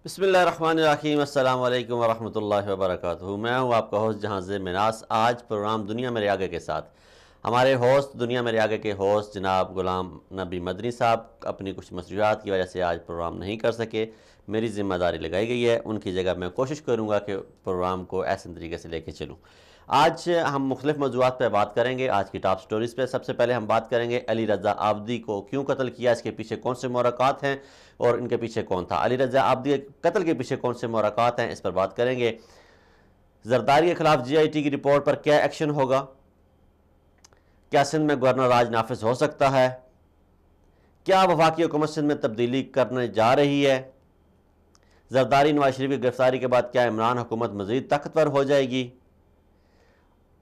بسم اللہ الرحمن الرحیم۔ السلام علیکم ورحمۃ اللہ وبرکاتہ۔ میں ہوں آپ کا ہوسٹ جہاں زیب مناس۔ آج پروگرام دنیا میرے آگے کے ساتھ ہمارے ہوسٹ دنیا میرے آگے کے ہوسٹ جناب غلام نبی مدنی صاحب اپنی کچھ مصروفیات کی وجہ سے آج پروگرام نہیں کر سکے۔ میری ذمہ داری لگائی گئی ہے، ان کی جگہ میں کوشش کروں گا کہ پروگرام کو ایسے طریقے سے لے کے چلوں۔ آج ہم مختلف موضوعات پہ بات کریں گے۔ آج کی ٹاپ سٹوریز پہ سب سے پہلے ہم بات کریں گے علی رضا عابدی کو کیوں قتل کیا، اس کے پیچھے کون سے محرکات ہیں اور ان کے پیچھے کون تھا۔ علی رضا عابدی قتل کے پیچھے کون سے محرکات ہیں، اس پر بات کریں گے۔ زرداری کے خلاف جی آئی ٹی کی رپورٹ پر کیا ایکشن ہوگا، کیا سندھ میں گورنر راج نافذ ہو سکتا ہے، کیا وفاقی حکومت سندھ میں تبدیلی کرنے جا رہی ہے، زرداری نواز شریف کی گرفتاری کے بعد کیا عمران حکومت مزید طاقتور ہو جائے گی،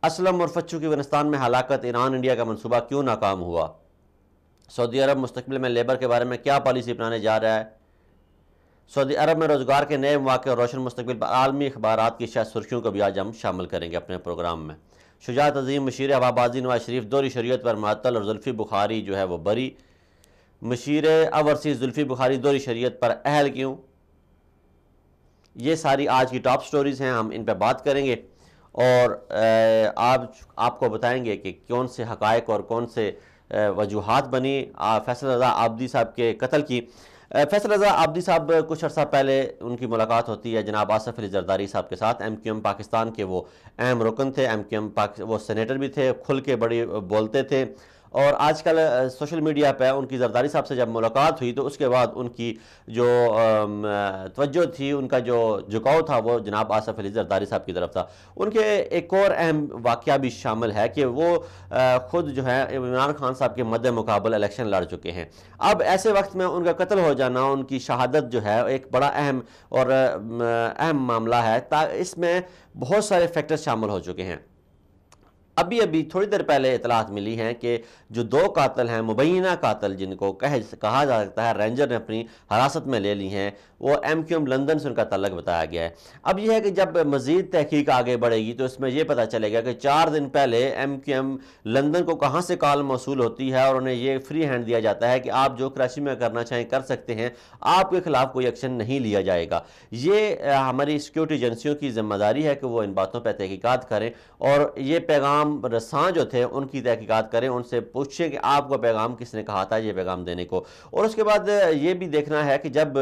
اسلم اور فتشو کی افغانستان میں ہلاکت، ایران انڈیا کا منصوبہ کیوں ناکام ہوا، سعودی عرب مستقبل میں لیبر کے بارے میں کیا پالیسی اپنانے جا رہا ہے، سعودی عرب میں روزگار کے نئے مواقع اور روشن مستقبل پر عالمی اخبارات کی شاید سرخیوں کو بھی آج ہم شامل کریں گے اپنے پروگرام میں۔ شجاعت عظیم مشیر ہوابازی نواز شریف دوہری شریعت پر معطل اور زلفی بخاری جو ہے وہ بری، مشیر اوورسیز زلفی بخاری دوہری شریعت پر اہل کیوں، یہ ساری آج کی ٹاپ سٹوریز ہیں، ہم ان پہ بات کریں گے اور آپ کو بتائیں گے کہ کون سے حقائق اور کون سے وجوہات بنی فیصل رضا عابدی صاحب کے قتل کی۔ فیصل رضا عابدی صاحب کچھ عرصہ پہلے ان کی ملاقات ہوتی ہے جناب آصف علی زرداری صاحب کے ساتھ۔ ایم کیو ایم پاکستان کے وہ اہم رکن تھے، ایم کیو ایم وہ سینیٹر بھی تھے، کھل کے بڑی بولتے تھے، اور آج کل سوشل میڈیا پہ ان کی زرداری صاحب سے جب ملاقات ہوئی تو اس کے بعد ان کی جو توجہ تھی، ان کا جو جھکاؤ تھا وہ جناب آصف علی زرداری صاحب کی طرف تھا۔ ان کے ایک اور اہم واقعہ بھی شامل ہے کہ وہ خود جو ہے عمران خان صاحب کے مد مقابل الیکشن لڑ چکے ہیں۔ اب ایسے وقت میں ان کا قتل ہو جانا، ان کی شہادت جو ہے ایک بڑا اہم اور اہم معاملہ ہے، اس میں بہت سارے فیکٹر شامل ہو چکے ہیں۔ ابھی تھوڑی دیر پہلے اطلاعات ملی ہیں کہ جو دو قاتل ہیں، مبینہ قاتل جن کو کہا جا سکتا ہے رینجر نے اپنی حراست میں لے لی ہیں، وہ ایم کیو ایم لندن سے ان کا تعلق بتایا گیا ہے۔ اب یہ ہے کہ جب مزید تحقیق آگے بڑھے گی تو اس میں یہ پتہ چلے گا کہ 4 دن پہلے ایم کیو ایم لندن کو کہاں سے کال موصول ہوتی ہے اور انہیں یہ فری ہینڈ دیا جاتا ہے کہ آپ جو کراچی میں کرنا چاہیں کر سکتے ہیں، آپ کے خلاف کوئی ایکشن نہیں لیا جائے گا۔ یہ ہماری سیکیورٹی ایجنسیوں کی ذمہ داری ہے کہ وہ ان باتوں پہ تحقیقات کریں اور یہ پیغام رساں جو تھے ان کی تحقیقات کریں، ان سے پوچھیں کہ آپ کو پیغام کس نے کہا تھا یہ پیغام دینے کو۔ اور اس کے بعد یہ بھی دیکھنا ہے کہ جب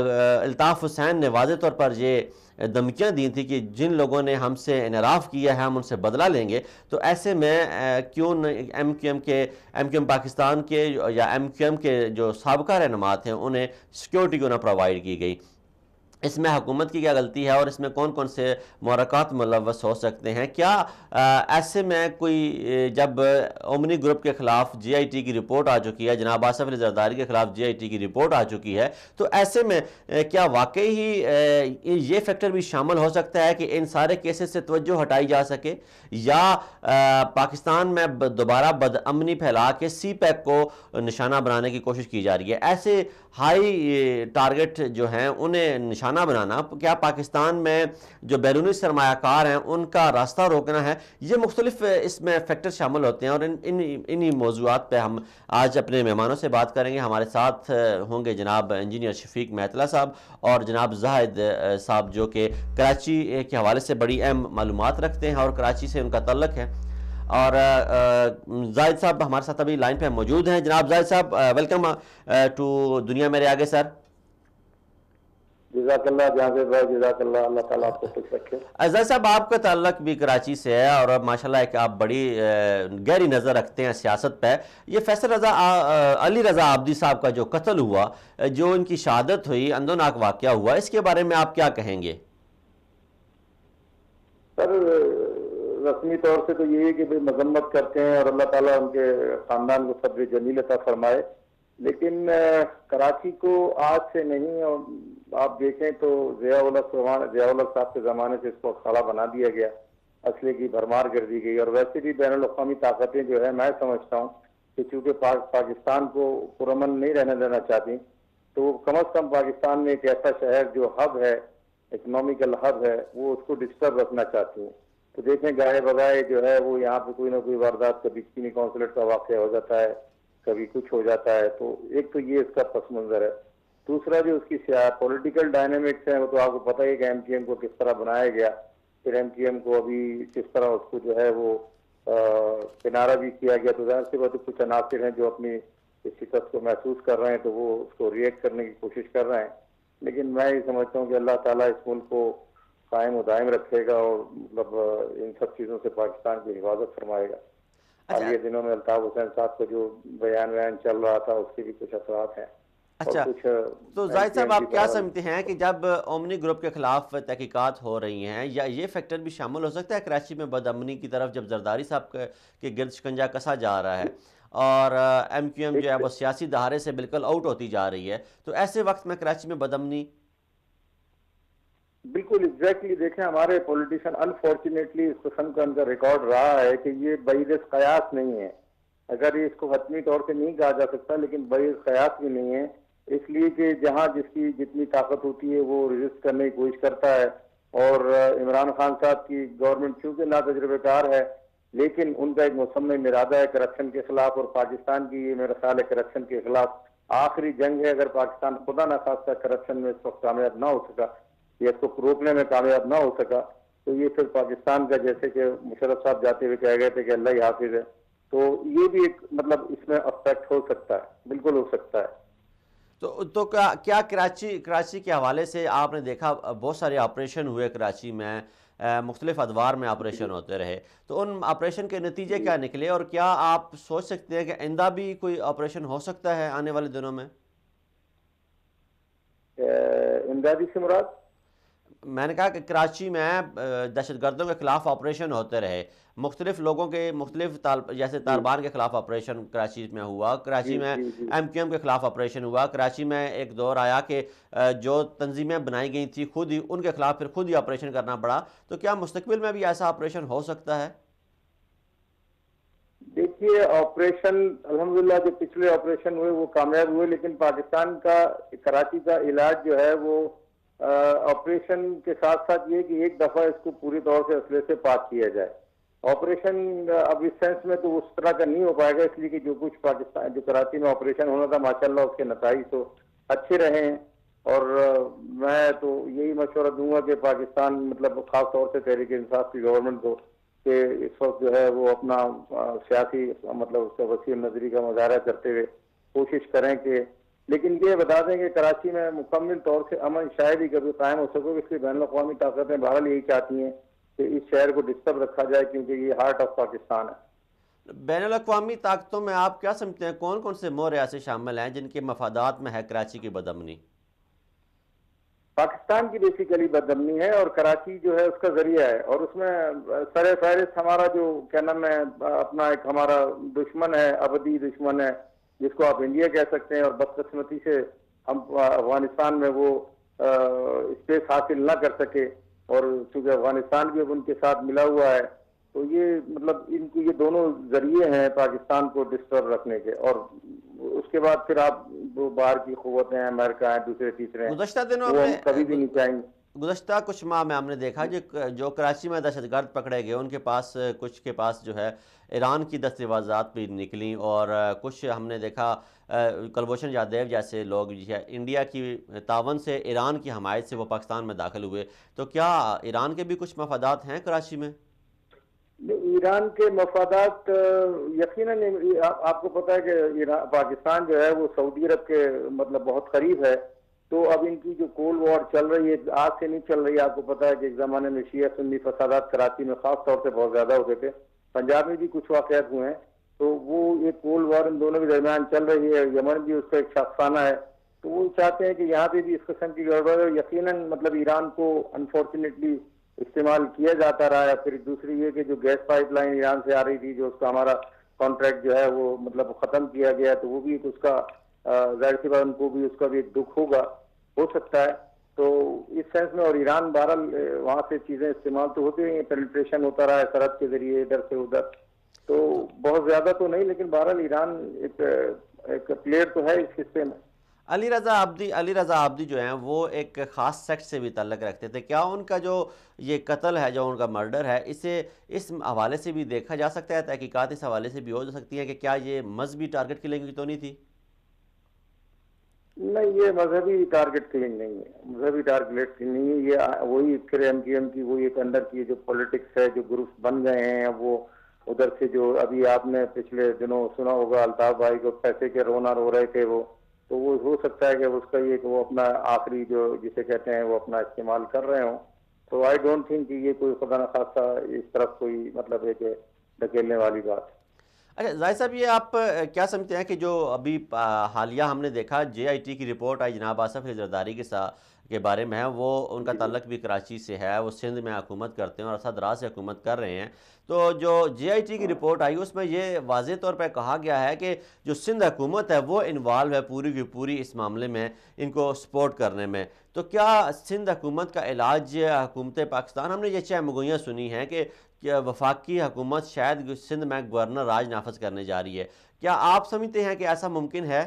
الطاف حسین نے واضح طور پر یہ دھمکیاں دی تھی کہ جن لوگوں نے ہم سے انحراف کیا ہے ہم ان سے بدلہ لیں گے، تو ایسے میں کیوں ایم کیو ایم پاکستان کے یا ایم کیو ایم کے جو سابقہ رہنمات ہیں انہیں سیکیورٹی کیوں نہ پرووائڈ کی گئی۔ اس میں حکومت کی کیا غلطی ہے اور اس میں کون کون سے محرکات ملوث ہو سکتے ہیں؟ کیا ایسے میں کوئی جب اومنی گروپ کے خلاف جی آئی ٹی کی رپورٹ آ چکی ہے، جناب آصف علی زرداری کے خلاف جی آئی ٹی کی رپورٹ آ چکی ہے، تو ایسے میں کیا واقعی ہی یہ فیکٹر بھی شامل ہو سکتا ہے کہ ان سارے کیسز سے توجہ ہٹائی جا سکے، یا پاکستان میں دوبارہ بد امنی پھیلا کے سی پیک کو نشانہ بنانے کی کوشش کی جا رہی ہے؟ ایسے ہائی ٹارگٹ جو ہیں انہیں نشانہ بنانا کیا پاکستان میں جو بیرونی سرمایہ کار ہیں ان کا راستہ روکنا ہے؟ یہ مختلف اس میں فیکٹر شامل ہوتے ہیں اور انہی موضوعات پہ ہم آج اپنے مہمانوں سے بات کریں گے۔ ہمارے ساتھ ہوں گے جناب انجینئر شفیق مہتلا صاحب اور جناب زاہد صاحب جو کہ کراچی کے حوالے سے بڑی اہم معلومات رکھتے ہیں اور کراچی سے ان کا تعلق ہے، اور زاہد صاحب ہمارے ساتھ ابھی لائن پہ موجود ہیں۔ جناب زاہد صاحب ویلکم ٹو دنیا میرے آگے سر۔ جزاک اللہ جہاں سے بھائی، جزاک اللہ، اللہ تعالیٰ آپ کو خوش رکھے۔ زاہد صاحب آپ کا تعلق بھی کراچی سے ہے اور ماشاءاللہ ایک آپ بڑی گہری نظر رکھتے ہیں سیاست پہ۔ یہ فیصل علی رضا عابدی صاحب کا جو قتل ہوا، جو ان کی شہادت ہوئی، اندوناک واقعہ ہوا، اس کے بارے میں آپ کیا کہیں گے؟ سر رسمی طور سے تو یہی کہ مذمت کرتے ہیں اور اللہ تعالیٰ ان کے خاندان کو صبر جمیل عطا فرمائے، لیکن کراچی کو آج سے نہیں، اور آپ دیکھیں تو ضیاء الحق صاحب کے زمانے سے اس کو اکھاڑا بنا دیا گیا، اسلحے کی بھرمار کر دی گئی، اور ویسے بھی بین الاقوامی طاقتیں جو ہے میں سمجھتا ہوں کہ چونکہ پاکستان کو پرامن نہیں رہنے دینا چاہتی، تو وہ کم از کم پاکستان میں ایک ایسا شہر جو ہب ہے، اکنامیکل ہب ہے، وہ اس کو ڈسٹرب رکھنا چاہتی ہوں۔ تو دیکھیں گائے بگائے جو ہے وہ یہاں پہ کوئی نہ کوئی واردات، کبھی چینی قونصلیٹ کا واقعہ ہو جاتا ہے، کبھی کچھ ہو جاتا ہے، تو ایک تو یہ اس کا پس منظر ہے۔ دوسرا جو اس کی پولیٹیکل ڈائنامکس ہیں وہ تو آپ کو پتہ ہے کہ ایم کیو ایم کو کس طرح بنایا گیا، پھر ایم کیو ایم کو ابھی کس طرح اس کو جو ہے وہ کنارہ بھی کیا گیا. تو ظاہر سی بات ہے کچھ عناصر ہیں جو اپنی اس شکست کو محسوس کر رہے ہیں تو وہ اس کو ریئیکٹ کرنے کی کوشش کر رہے ہیں. لیکن میں یہ سمجھتا ہوں کہ اللہ تعالیٰ اس ملک کو قائم و دائم رکھے گا اور مطلب ان سب چیزوں سے پاکستان کی حفاظت فرمائے گا. حالیہ دنوں میں الطاف حسین صاحب کا جو بیان چل رہا تھا اس کے بھی کچھ اثرات ہیں. اچھا، تو زاہد صاحب آپ کیا سمجھتے ہیں کہ جب اومنی گروپ کے خلاف تحقیقات ہو رہی ہیں، یا یہ فیکٹر بھی شامل ہو سکتا ہے کراچی میں بدامنی کی طرف جب زرداری صاحب کے گرد شکنجہ کسا جا رہا ہے اور ایم کیو ایم جو ہے وہ سیاسی دہارے سے بالکل آؤٹ ہوتی جا رہی ہے، تو ایسے وقت میں کراچی میں بدامنی؟ بالکل ایگزیکٹلی. دیکھیں ہمارے پولیٹیشین انفارچونیٹلی اس قسم کا ان کا ریکارڈ رہا ہے کہ یہ بعید قیاس نہیں ہے. اگر اس کو حتمی طور سے نہیں کہا جا سکتا لیکن بعید قیاس بھی نہیں ہے، اس لیے کہ جہاں جس کی جتنی طاقت ہوتی ہے وہ ریزسٹ کرنے کی کوشش کرتا ہے. اور عمران خان صاحب کی گورنمنٹ چونکہ نا تجربہ کار ہے لیکن ان کا ایک مصمم ارادہ ہے کرپشن کے خلاف، اور پاکستان کی یہ میرا خیال ہے کرپشن کے خلاف آخری جنگ ہے. اگر پاکستان خدا نہ خواستہ کرپشن میں اس وقت کامیاب نہ ہو سکا یا اس کو روکنے میں کامیاب نہ ہو سکا تو یہ پھر پاکستان کا، جیسے کہ مشرف صاحب جاتے ہوئے کہہ گئے تھے کہ اللہ ہی حافظ ہے، تو یہ بھی ایک مطلب اس میں افیکٹ ہو سکتا ہے، بالکل ہو سکتا ہے. تو کیا کراچی کے حوالے سے آپ نے دیکھا بہت سارے آپریشن ہوئے کراچی میں، مختلف ادوار میں آپریشن ہوتے رہے، تو ان آپریشن کے نتیجے کیا نکلے، اور کیا آپ سوچ سکتے ہیں کہ آئندہ بھی کوئی آپریشن ہو سکتا ہے آنے والے دنوں میں؟ امدادی سے مراد؟ میں نے کہا کہ کراچی میں دہشت گردوں کے خلاف آپریشن ہوتے رہے، مختلف لوگوں کے مختلف جیسے طالبان کے خلاف آپریشن کراچی میں ہوا، کراچی میں ایم کیو ایم کے خلاف آپریشن ہوا، کراچی میں ایک دور آیا کہ جو تنظیمیں بنائی گئی تھی خود ہی ان کے خلاف پھر خود ہی آپریشن کرنا پڑا. تو کیا مستقبل میں بھی ایسا آپریشن ہو سکتا ہے؟ دیکھیے آپریشن الحمدللہ جو پچھلے آپریشن ہوئے وہ کامیاب ہوئے، لیکن پاکستان کا کراچی کا علاج جو ہے وہ آپریشن کے ساتھ ساتھ یہ کہ ایک دفعہ اس کو پوری طور سے اسلحے سے پاک کیا جائے. آپریشن اب اس سینس میں تو اس طرح کا نہیں ہو پائے گا، اس لیے کہ جو کچھ پاکستان جو کراچی میں آپریشن ہونا تھا ماشاءاللہ اس کے نتائج تو اچھے رہے ہیں. اور میں تو یہی مشورہ دوں گا کہ پاکستان مطلب خاص طور سے تحریک انصاف کی گورنمنٹ کو کہ اس وقت جو ہے وہ اپنا سیاسی مطلب اس کا وسیع نظری کا مظاہرہ کرتے ہوئے کوشش کریں کہ، لیکن یہ بتا دیں کہ کراچی میں مکمل طور سے امن شاید ہی کبھی قائم ہو سکے. اس لیے بین الاقوامی طاقتیں بہرحال یہی چاہتی ہیں کہ اس شہر کو ڈسٹرب رکھا جائے کیونکہ یہ ہارٹ آف پاکستان ہے. بین الاقوامی طاقتوں میں آپ کیا سمجھتے ہیں کون کون سے مور ایسے شامل ہیں جن کے مفادات میں ہے کراچی کی بدامنی؟ پاکستان کی بیسیکلی بدامنی ہے اور کراچی جو ہے اس کا ذریعہ ہے، اور اس میں سر فہرست ہمارا جو کیا نام ہے اپنا ایک ہمارا دشمن ہے، ابدی دشمن ہے جس کو آپ انڈیا کہہ سکتے ہیں، اور بدقسمتی سے ہم افغانستان میں وہ اسپیس حاصل نہ کر سکے، اور چونکہ افغانستان بھی اب ان کے ساتھ ملا ہوا ہے تو یہ مطلب ان کی یہ دونوں ذریعے ہیں پاکستان کو ڈسٹرب رکھنے کے. اور اس کے بعد پھر آپ وہ باہر کی قوتیں ہیں، امریکہ ہیں، دوسرے تیسرے ہیں، گزشتہ دنوں وہ میں ہم کبھی بھی نہیں چاہیں گے. گزشتہ کچھ ماہ میں ہم نے دیکھا جو کراچی میں دہشت گرد پکڑے گئے ان کے پاس کچھ کے پاس جو ہے ایران کی دستاویزات بھی نکلیں، اور کچھ ہم نے دیکھا کلبھوشن جادیو جیسے لوگ انڈیا کی تعاون سے ایران کی حمایت سے وہ پاکستان میں داخل ہوئے. تو کیا ایران کے بھی کچھ مفادات ہیں کراچی میں؟ ایران کے مفادات یقیناً آپ کو پتا ہے کہ پاکستان جو ہے وہ سعودی عرب کے مطلب بہت قریب ہے، تو اب ان کی جو کولڈ وار چل رہی ہے آج سے نہیں چل رہی ہے. آپ کو پتا ہے کہ ایک زمانے میں شیعہ سنی فسادات کراچی میں خاص طور سے بہت زیادہ ہوتے تھے، پنجاب میں بھی کچھ واقعات ہوئے ہیں، تو وہ ایک کولڈ وار ان دونوں کے درمیان چل رہی ہے. یمن بھی اس کا ایک شاخسانہ ہے، تو وہ چاہتے ہیں کہ یہاں پہ بھی اس قسم کی گڑبڑ ہے. یقیناً مطلب ایران کو انفارچونیٹلی استعمال کیا جاتا رہا ہے. پھر دوسری یہ کہ جو گیس پائپ لائن ایران سے آ رہی تھی جو اس کا ہمارا کانٹریکٹ جو ہے وہ مطلب ختم کیا گیا، تو وہ بھی اس کا ظاہر سی بات ان کو بھی اس کا بھی ایک دکھ ہو سکتا ہے. تو اس سینس میں اور ایران بہرحال وہاں سے چیزیں استعمال تو ہوتی رہی ہیں، پینیٹریشن ہوتا رہا ہے سرحد کے ذریعے ادھر سے ادھر، تو بہت زیادہ تو نہیں لیکن بہرحال ایران ایک پلیئر تو ہے اس حصے میں. علی رضا عابدی جو ہیں وہ ایک خاص سیکٹ سے بھی تعلق رکھتے تھے، کیا ان کا جو یہ قتل ہے جو ان کا مرڈر ہے اسے اس حوالے سے بھی دیکھا جا سکتا ہے، تحقیقات اس حوالے سے بھی ہو سکتی ہیں کہ کیا یہ مذہبی ٹارگٹ کی لینگویج تو نہیں تھی؟ نہیں، یہ مذہبی ٹارگیٹ کلنگ نہیں ہے، مذہبی ٹارگیٹ کلنگ نہیں ہے، یہ وہی پھر ایم کیو ایم کی وہی ایک اندر کی جو پولیٹکس ہے، جو گروپس بن گئے ہیں وہ ادھر سے، جو ابھی آپ نے پچھلے دنوں سنا ہوگا الطاف بھائی کو پیسے کے رونا رو رہے تھے وہ، تو وہ ہو سکتا ہے کہ اس کا یہ کہ وہ اپنا آخری جو جسے کہتے ہیں وہ اپنا استعمال کر رہے ہوں. تو آئی ڈونٹ تھنک کہ یہ کوئی خدا نخواستہ اس طرف کوئی مطلب ہے کہ دھکیلنے والی بات ہے. اچھا زاہد صاحب، یہ آپ کیا سمجھتے ہیں کہ جو ابھی حالیہ ہم نے دیکھا جے آئی ٹی کی رپورٹ آئی جناب آصف علی زرداری کے بارے میں ہے، وہ ان کا جی جی تعلق بھی کراچی سے ہے، وہ سندھ میں حکومت کرتے ہیں اور اسد راز سے حکومت کر رہے ہیں. تو جو جے آئی ٹی کی رپورٹ آئی اس میں یہ واضح طور پہ کہا گیا ہے کہ جو سندھ حکومت ہے وہ انوالو ہے پوری کی پوری اس معاملے میں، ان کو سپورٹ کرنے میں. تو کیا سندھ حکومت کا علاج حکومت پاکستان، ہم نے یہ چہمگوئیاں سنی ہیں کہ وفاقی حکومت شاید سندھ میں گورنر راج نافذ کرنے جا رہی ہے، کیا آپ سمجھتے ہیں کہ ایسا ممکن ہے؟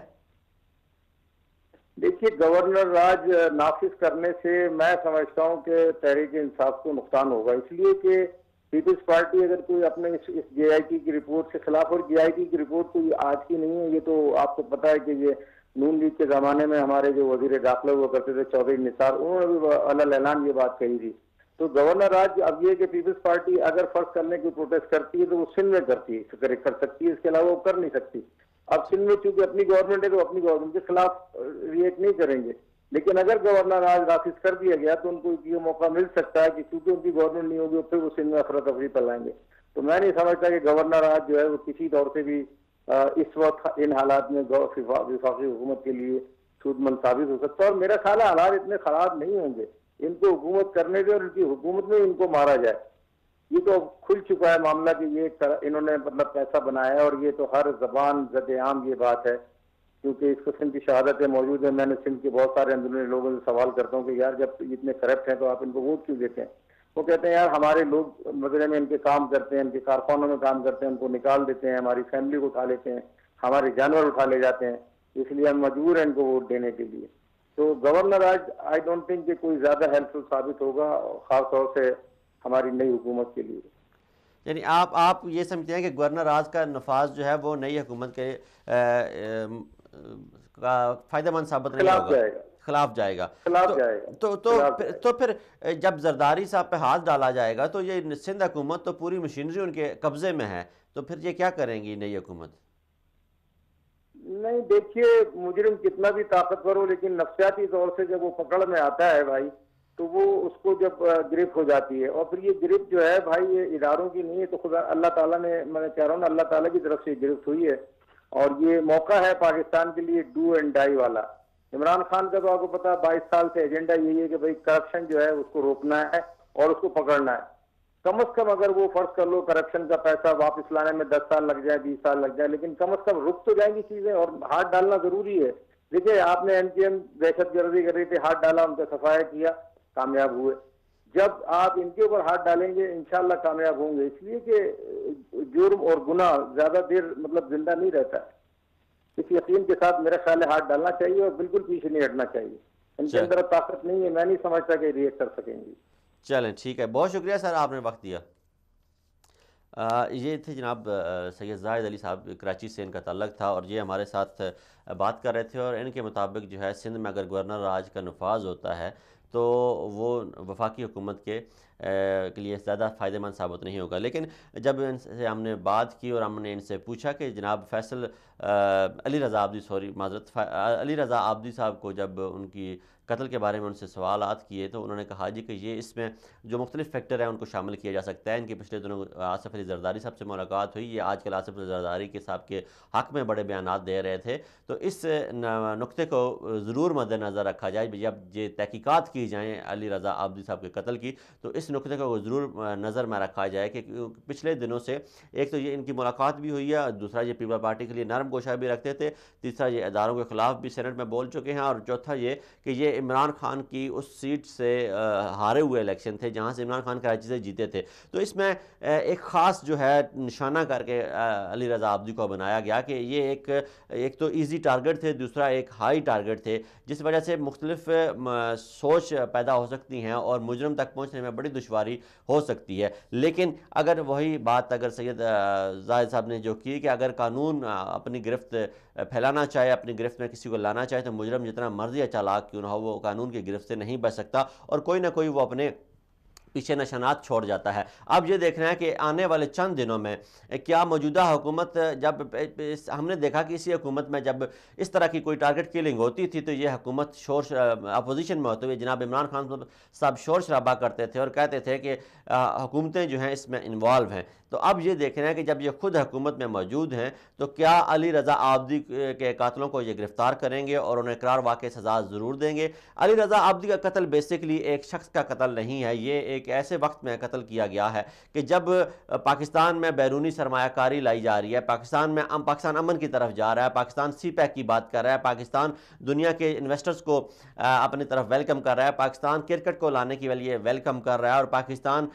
دیکھیے، گورنر راج نافذ کرنے سے میں سمجھتا ہوں کہ تحریک انصاف کو نقصان ہوگا، اس لیے کہ پیپلز پارٹی اگر کوئی اپنے اس جے آئی ٹی کی رپورٹ کے خلاف، اور جے آئی ٹی کی رپورٹ کوئی آج کی نہیں ہے، یہ تو آپ کو پتا ہے کہ یہ نون لیگ کے زمانے میں ہمارے جو وزیر داخلہ ہوا کرتے تھے چودھری نثار، انہوں نے بھی علی اعلان یہ بات کہی تھی. تو گورنر راج اب یہ کہ پیپلز پارٹی اگر فرض کرنے کی پروٹیسٹ کرتی ہے تو وہ سندھ میں کرتی ہے، کر سکتی ہے، اس کے علاوہ وہ کر نہیں سکتی. اب سندھ میں چونکہ اپنی گورنمنٹ ہے تو اپنی گورنمنٹ کے خلاف ریئیکٹ نہیں کریں گے، لیکن اگر گورنر راج نافذ کر دیا گیا تو ان کو یہ موقع مل سکتا ہے کہ چونکہ ان کی گورنمنٹ نہیں ہوگی پھر وہ سندھ میں افراتفری پھیلائیں گے. تو میں نہیں سمجھتا کہ گورنر راج جو ہے وہ کسی طور سے بھی اس وقت ان حالات میں وفاقی حکومت کے لیے سود مند ثابت ہو سکتا ہے. اور میرا خیال ہے حالات اتنے خراب نہیں ہوں گے، ان کو حکومت کرنے دے اور ان کی حکومت میں ان کو مارا جائے. یہ تو کھل چکا ہے معاملہ کہ یہ انہوں نے مطلب پیسہ بنایا ہے، اور یہ تو ہر زبان زد عام یہ بات ہے، کیونکہ اس قسم کی شہادتیں موجود ہیں. میں نے سندھ کے بہت سارے اندرونی لوگوں سے سوال کرتا ہوں کہ یار جب اتنے کرپٹ ہیں تو آپ ان کو ووٹ کیوں دیتے ہیں؟ وہ کہتے ہیں یار ہمارے لوگ مدرے میں ان کے کام کرتے ہیں، ان کے کارخانوں میں کام کرتے ہیں، ان کو نکال دیتے ہیں، ہماری فیملی کو اٹھا لیتے ہیں، ہمارے جانور اٹھا لے جاتے ہیں، اس لیے ہم مجبور ہیں ان کو ووٹ دینے کے لیے. تو گورنر آئی ڈونٹ تھنک کہ کوئی زیادہ ہیلپ فل ثابت ہوگا، خاص طور سے ہماری نئی حکومت کے لیے. یعنی آپ یہ سمجھتے ہیں کہ گورنر راج کا نفاذ جو ہے وہ نئی حکومت کے فائدہ مند ثابت نہیں خلاف ہوگا، جائے گا، خلاف جائے گا. خلاف جائے گا، خلاف جائے گا. تو پھر جب زرداری صاحب پہ ہاتھ ڈالا جائے گا تو یہ سندھ حکومت تو پوری مشینری ان کے قبضے میں ہے، تو پھر یہ کیا کریں گی نئی حکومت؟ نہیں دیکھیے، مجرم کتنا بھی طاقتور ہو لیکن نفسیاتی طور سے جب وہ پکڑ میں آتا ہے بھائی، تو وہ اس کو جب گرفت ہو جاتی ہے، اور پھر یہ گرفت جو ہے بھائی یہ اداروں کی نہیں ہے، تو خدا اللہ تعالیٰ نے، میں کہہ رہا ہوں نا، اللہ تعالیٰ کی طرف سے گرفت ہوئی ہے. اور یہ موقع ہے پاکستان کے لیے ڈو اینڈ ڈائی والا. عمران خان کا تو آپ کو پتا 22 سال سے ایجنڈا یہی ہے کہ بھائی کرپشن جو ہے اس کو روکنا ہے اور اس کو پکڑنا ہے. کم از کم اگر وہ فرض کر لو کرپشن کا پیسہ واپس لانے میں 10 سال لگ جائے، 20 سال لگ جائے، لیکن کم از کم رک تو جائیں گی چیزیں، اور ہاتھ ڈالنا ضروری ہے. دیکھیے آپ نے ایم کیو ایم دہشت گردی کر رہی تھی، ہاتھ ڈالا، ان کا صفایا کیا، کامیاب ہوئے. جب آپ ان کے اوپر ہاتھ ڈالیں گے انشاءاللہ کامیاب ہوں گے، اس لیے کہ جرم اور گناہ زیادہ دیر مطلب زندہ نہیں رہتا ہے. اس یقین کے ساتھ میرا خیال ہے ہاتھ ڈالنا چاہیے اور بالکل پیچھے نہیں ہٹنا چاہیے. ان کے اندر طاقت نہیں ہے، میں نہیں سمجھتا کہ ریئیکٹ کر سکیں گی. چلیں ٹھیک ہے، بہت شکریہ سر، آپ نے وقت دیا. یہ تھے جناب سید زاہد علی صاحب، کراچی سے ان کا تعلق تھا، اور یہ ہمارے ساتھ بات کر رہے تھے. اور ان کے مطابق جو ہے سندھ میں اگر گورنر راج کا نفاذ ہوتا ہے تو وہ وفاقی حکومت کے لیے زیادہ فائدہ مند ثابت نہیں ہوگا. لیکن جب ان سے ہم نے بات کی اور ہم نے ان سے پوچھا کہ جناب علی رضا عابدی صاحب کو جب ان کی قتل کے بارے میں ان سے سوالات کیے تو انہوں نے کہا جی کہ یہ اس میں جو مختلف فیکٹر ہیں ان کو شامل کیا جا سکتا ہے. ان کے پچھلے دنوں آصف علی زرداری صاحب سے ملاقات ہوئی، یہ آج کل آصف علی زرداری کے صاحب کے حق میں بڑے بیانات دے رہے تھے. تو اس نقطے کو ضرور مد نظر رکھا جائے، جب یہ تحقیقات کی جائیں علی رضا عابدی صاحب کے قتل کی، تو اس نقطے کو ضرور نظر میں رکھا جائے کہ پچھلے دنوں سے ایک تو یہ ان کی ملاقات بھی ہوئی ہے، دوسرا یہ پیپل پارٹی کے لیے نرم گوشہ بھی رکھتے تھے، تیسرا یہ اداروں کے خلاف بھی سینٹ میں بول چکے ہیں، اور چوتھا یہ کہ یہ عمران خان کی اس سیٹ سے ہارے ہوئے الیکشن تھے جہاں سے عمران خان کراچی سے جیتے تھے، تو اس میں ایک خاص جو ہے نشانہ کر کے علی رضا عابدی کو بنایا گیا کہ یہ ایک تو ایزی ٹارگٹ تھے، دوسرا ایک ہائی ٹارگٹ تھے، جس وجہ سے مختلف سوچ پیدا ہو سکتی ہیں اور مجرم تک پہنچنے میں بڑی دشواری ہو سکتی ہے۔ لیکن اگر وہی بات اگر سید زاہد صاحب نے جو کی کہ اگر قانون اپنی گرفت پھیلانا چاہے، اپنی گرفت میں کسی کو لانا چاہے، تو مجرم جتنا مرضی چالاک کیوں نہ ہو وہ قانون کی گرفت سے نہیں بچ سکتا اور کوئی نہ کوئی وہ اپنے پیچھے نشانات چھوڑ جاتا ہے۔ اب یہ دیکھنا ہے کہ آنے والے چند دنوں میں کیا موجودہ حکومت، جب ہم نے دیکھا کہ اسی حکومت میں جب اس طرح کی کوئی ٹارگٹ کلنگ ہوتی تھی تو یہ حکومت اپوزیشن میں ہوتے ہوئے جناب عمران خان صاحب شور شرابہ کرتے تھے اور کہتے تھے کہ حکومتیں جو ہیں اس میں انوالو ہیں۔ تو اب یہ دیکھنا ہے کہ جب یہ خود حکومت میں موجود ہیں تو کیا علی رضا عابدی کے قاتلوں کو یہ گرفتار کریں گے اور انہیں اقرار واقع سزا ضرور دیں گے۔ علی رضا عابدی کا قتل بیسیکلی ایک شخص کا قتل نہیں ہے، یہ ایک ایسے وقت میں قتل کیا گیا ہے کہ جب پاکستان میں بیرونی سرمایہ کاری لائی جا رہی ہے، پاکستان امن کی طرف جا رہا ہے، پاکستان سی پیک کی بات کر رہا ہے، پاکستان دنیا کے انویسٹرز کو اپنی طرف ویلکم کر رہا ہے، پاکستان کرکٹ کو لانے کے لیے ویلکم کر رہا ہے اور پاکستان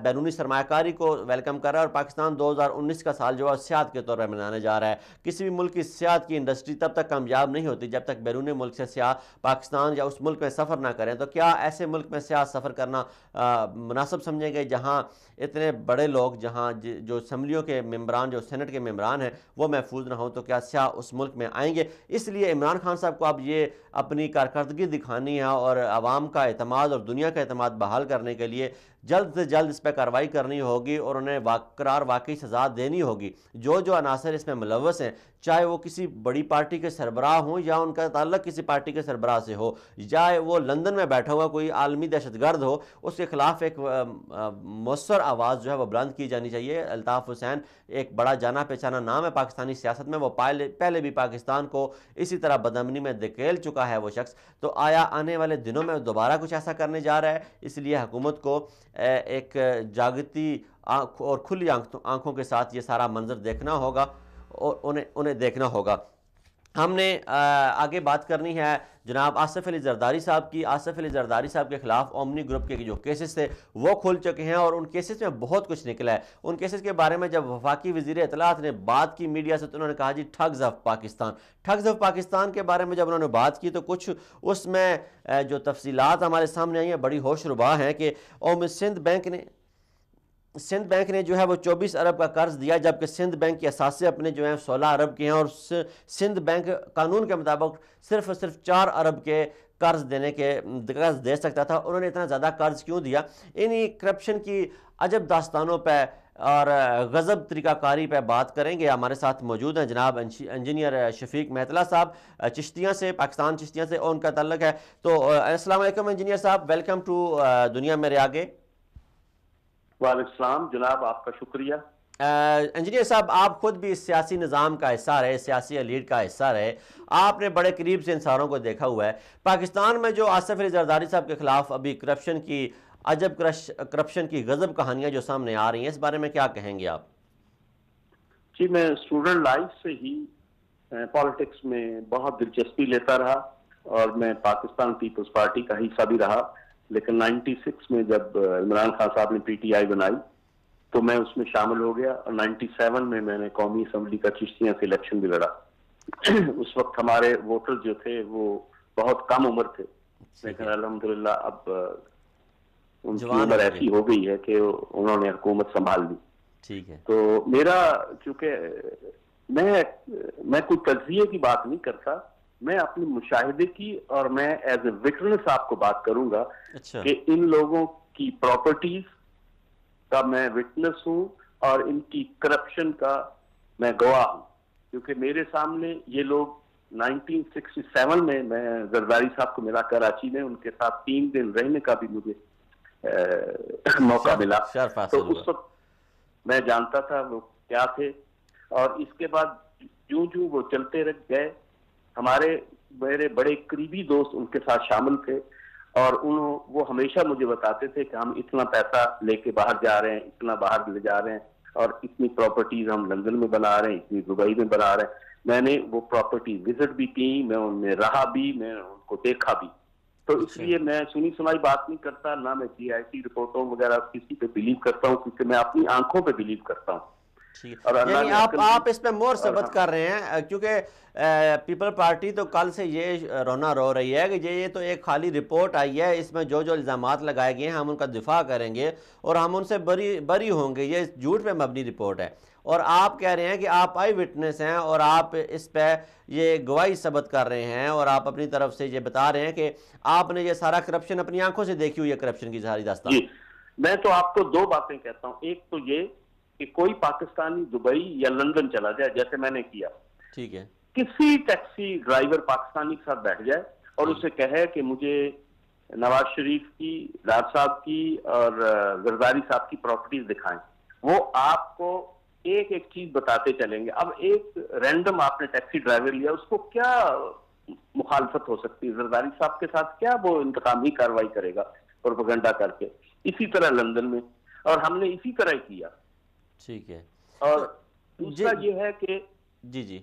بیرونی سرمایہ کاری کو ویلکم کر رہا ہے، اور پاکستان 2019 کا سال جو ہے سیاحت کے طور پر منانے جا رہا ہے۔ کسی بھی ملک کی سیاحت کی انڈسٹری تب تک کامیاب نہیں ہوتی جب تک بیرون ملک سے سیاح پاکستان یا اس ملک میں سفر نہ کریں۔ تو کیا ایسے ملک میں سیاح سفر کرنا مناسب سمجھیں گے جہاں اتنے بڑے لوگ، جہاں جو اسمبلیوں کے ممبران، جو سینٹ کے ممبران ہیں وہ محفوظ نہ ہوں، تو کیا سیاح اس ملک میں آئیں گے؟ اس لیے عمران خان صاحب کو اب یہ اپنی کارکردگی دکھانی ہے اور عوام کا اعتماد اور دنیا کا اعتماد بحال کرنے کے لیے جلد سے جلد اس پہ کارروائی کرنی ہوگی اور انہیں قرار واقعی سزا دینی ہوگی۔ جو عناصر اس میں ملوث ہیں، چاہے وہ کسی بڑی پارٹی کے سربراہ ہوں یا ان کا تعلق کسی پارٹی کے سربراہ سے ہو، چاہے وہ لندن میں بیٹھا ہوا کوئی عالمی دہشت گرد ہو، اس کے خلاف ایک مؤثر آواز جو ہے وہ بلند کی جانی چاہیے۔ الطاف حسین ایک بڑا جانا پہچانا نام ہے پاکستانی سیاست میں، وہ پہلے بھی پاکستان کو اسی طرح بدامنی میں دھکیل چکا ہے وہ شخص، تو آیا آنے والے دنوں میں دوبارہ کچھ ایسا کرنے جا رہا ہے؟ اس لیے حکومت کو ایک جاگتی اور کھلی آنکھوں کے ساتھ یہ سارا منظر دیکھنا ہوگا اور انہیں دیکھنا ہوگا۔ ہم نے آگے بات کرنی ہے جناب آصف علی زرداری صاحب کی۔ آصف علی زرداری صاحب کے خلاف اومنی گروپ کے جو کیسز تھے وہ کھل چکے ہیں اور ان کیسز میں بہت کچھ نکلا ہے۔ ان کیسز کے بارے میں جب وفاقی وزیر اطلاعات نے بات کی میڈیا سے تو انہوں نے کہا جی ٹھگز آف پاکستان۔ ٹھگز آف پاکستان کے بارے میں جب انہوں نے بات کی تو کچھ اس میں جو تفصیلات ہمارے سامنے آئی ہیں بڑی ہوش ربا ہیں کہ سندھ بینک نے جو ہے وہ 24 ارب کا قرض دیا، جبکہ سندھ بینک کے اثاثے اپنے جو ہیں 16 ارب کے ہیں اور سندھ بینک قانون کے مطابق صرف 4 ارب کے قرض دے سکتا تھا۔ انہوں نے اتنا زیادہ قرض کیوں دیا؟ انہی کرپشن کی عجب داستانوں پہ اور غضب طریقہ کاری پہ بات کریں گے۔ ہمارے ساتھ موجود ہیں جناب انجینئر شفیق مہتلا صاحب چشتیاں سے، پاکستان چشتیاں سے ان کا تعلق ہے۔ تو السلام علیکم انجینئر صاحب، ویلکم ٹو دنیا میرے آگے۔ وعلیکم السلام جناب، آپ کا شکریہ۔ انجینئر صاحب، آپ خود بھی اس سیاسی نظام کا حصہ رہے، سیاسی ایلیٹ کا حصہ رہے، آپ نے بڑے قریب سے ان ساروں کو دیکھا ہوا ہے۔ پاکستان میں جو آصف علی زرداری صاحب کے خلاف ابھی کرپشن کی غضب کہانیاں جو سامنے آ رہی ہیں، اس بارے میں کیا کہیں گے آپ؟ جی، میں اسٹوڈنٹ لائف سے ہی پالیٹکس میں بہت دلچسپی لیتا رہا اور میں پاکستان پیپلز پارٹی کا حصہ بھی رہا، لیکن 96 میں جب عمران خان صاحب نے پی ٹی آئی بنائی تو میں اس میں شامل ہو گیا اور 97 میں نے قومی اسمبلی کا چشتیاں سے الیکشن بھی لڑا۔ اس وقت ہمارے ووٹر جو تھے وہ بہت کم عمر تھے، لیکن الحمدللہ اب ان کی عمر ایسی ہو گئی ہے کہ انہوں نے حکومت سنبھال لی۔ ٹھیک ہے، تو میرا چونکہ میں کوئی تجزیے کی بات نہیں کرتا، میں اپنی مشاہدے کی اور میں ایز اے وٹنس آپ کو بات کروں گا کہ ان لوگوں کی پراپرٹیز کا میں وٹنس ہوں اور ان کی کرپشن کا میں گواہ ہوں، کیونکہ میرے سامنے یہ لوگ 1967 میں زرداری صاحب کو ملا کراچی میں، ان کے ساتھ 3 دن رہنے کا بھی مجھے موقع ملا، تو اس وقت میں جانتا تھا وہ کیا تھے۔ اور اس کے بعد جو وہ چلتے رہ گئے، میرے بڑے قریبی دوست ان کے ساتھ شامل تھے اور وہ ہمیشہ مجھے بتاتے تھے کہ ہم اتنا پیسہ لے کے باہر جا رہے ہیں، اتنا باہر لے جا رہے ہیں اور اتنی پراپرٹیز ہم لندن میں بنا رہے ہیں، اتنی دبئی میں بنا رہے ہیں۔ میں نے وہ پراپرٹی وزٹ بھی کی، میں ان میں رہا بھی، میں ان کو دیکھا بھی۔ تو اس لیے میں سنی سنائی بات نہیں کرتا، نہ میں CIC رپورٹوں وغیرہ کسی پہ بلیو کرتا ہوں، کیونکہ میں اپنی آنکھوں پہ بلیو کرتا ہوں. یعنی آپ اس پہ مور ثبت کر رہے ہیں، کیونکہ پیپل پارٹی تو کل سے یہ رونا رو رہی ہے کہ یہ تو ایک خالی رپورٹ آئی ہے، اس میں جو الزامات لگائے گئے ہیں ہم ان کا دفاع کریں گے اور ہم ان سے بری ہوں گے، یہ جھوٹ پہ مبنی رپورٹ ہے. اور آپ کہہ رہے ہیں کہ آپ آئی وٹنس ہیں اور آپ اس پہ یہ گواہی ثبت کر رہے ہیں اور آپ اپنی طرف سے یہ بتا رہے ہیں کہ آپ نے یہ سارا کرپشن اپنی آنکھوں سے دیکھی ہوئی ہے، کرپشن کی ساری داستان. جی میں تو آپ کو دو باتیں کہتا ہوں. ایک تو یہ کہ کوئی پاکستانی دبئی یا لندن چلا جائے جیسے میں نے کیا، ٹھیک ہے، کسی ٹیکسی ڈرائیور پاکستانی کے ساتھ بیٹھ جائے اور اسے کہے کہ مجھے نواز شریف کی، ڈار صاحب کی اور زرداری صاحب کی پراپرٹیز دکھائیں، وہ آپ کو ایک ایک چیز بتاتے چلیں گے. اب ایک رینڈم آپ نے ٹیکسی ڈرائیور لیا، اس کو کیا مخالفت ہو سکتی ہے؟ زرداری صاحب کے ساتھ کیا وہ انتقامی کارروائی کرے گا پروپیگنڈا کر کے؟ اسی طرح لندن میں، اور ہم نے اسی طرح کیا. ٹھیک ہے. اور دوسرا یہ ہے کہ جی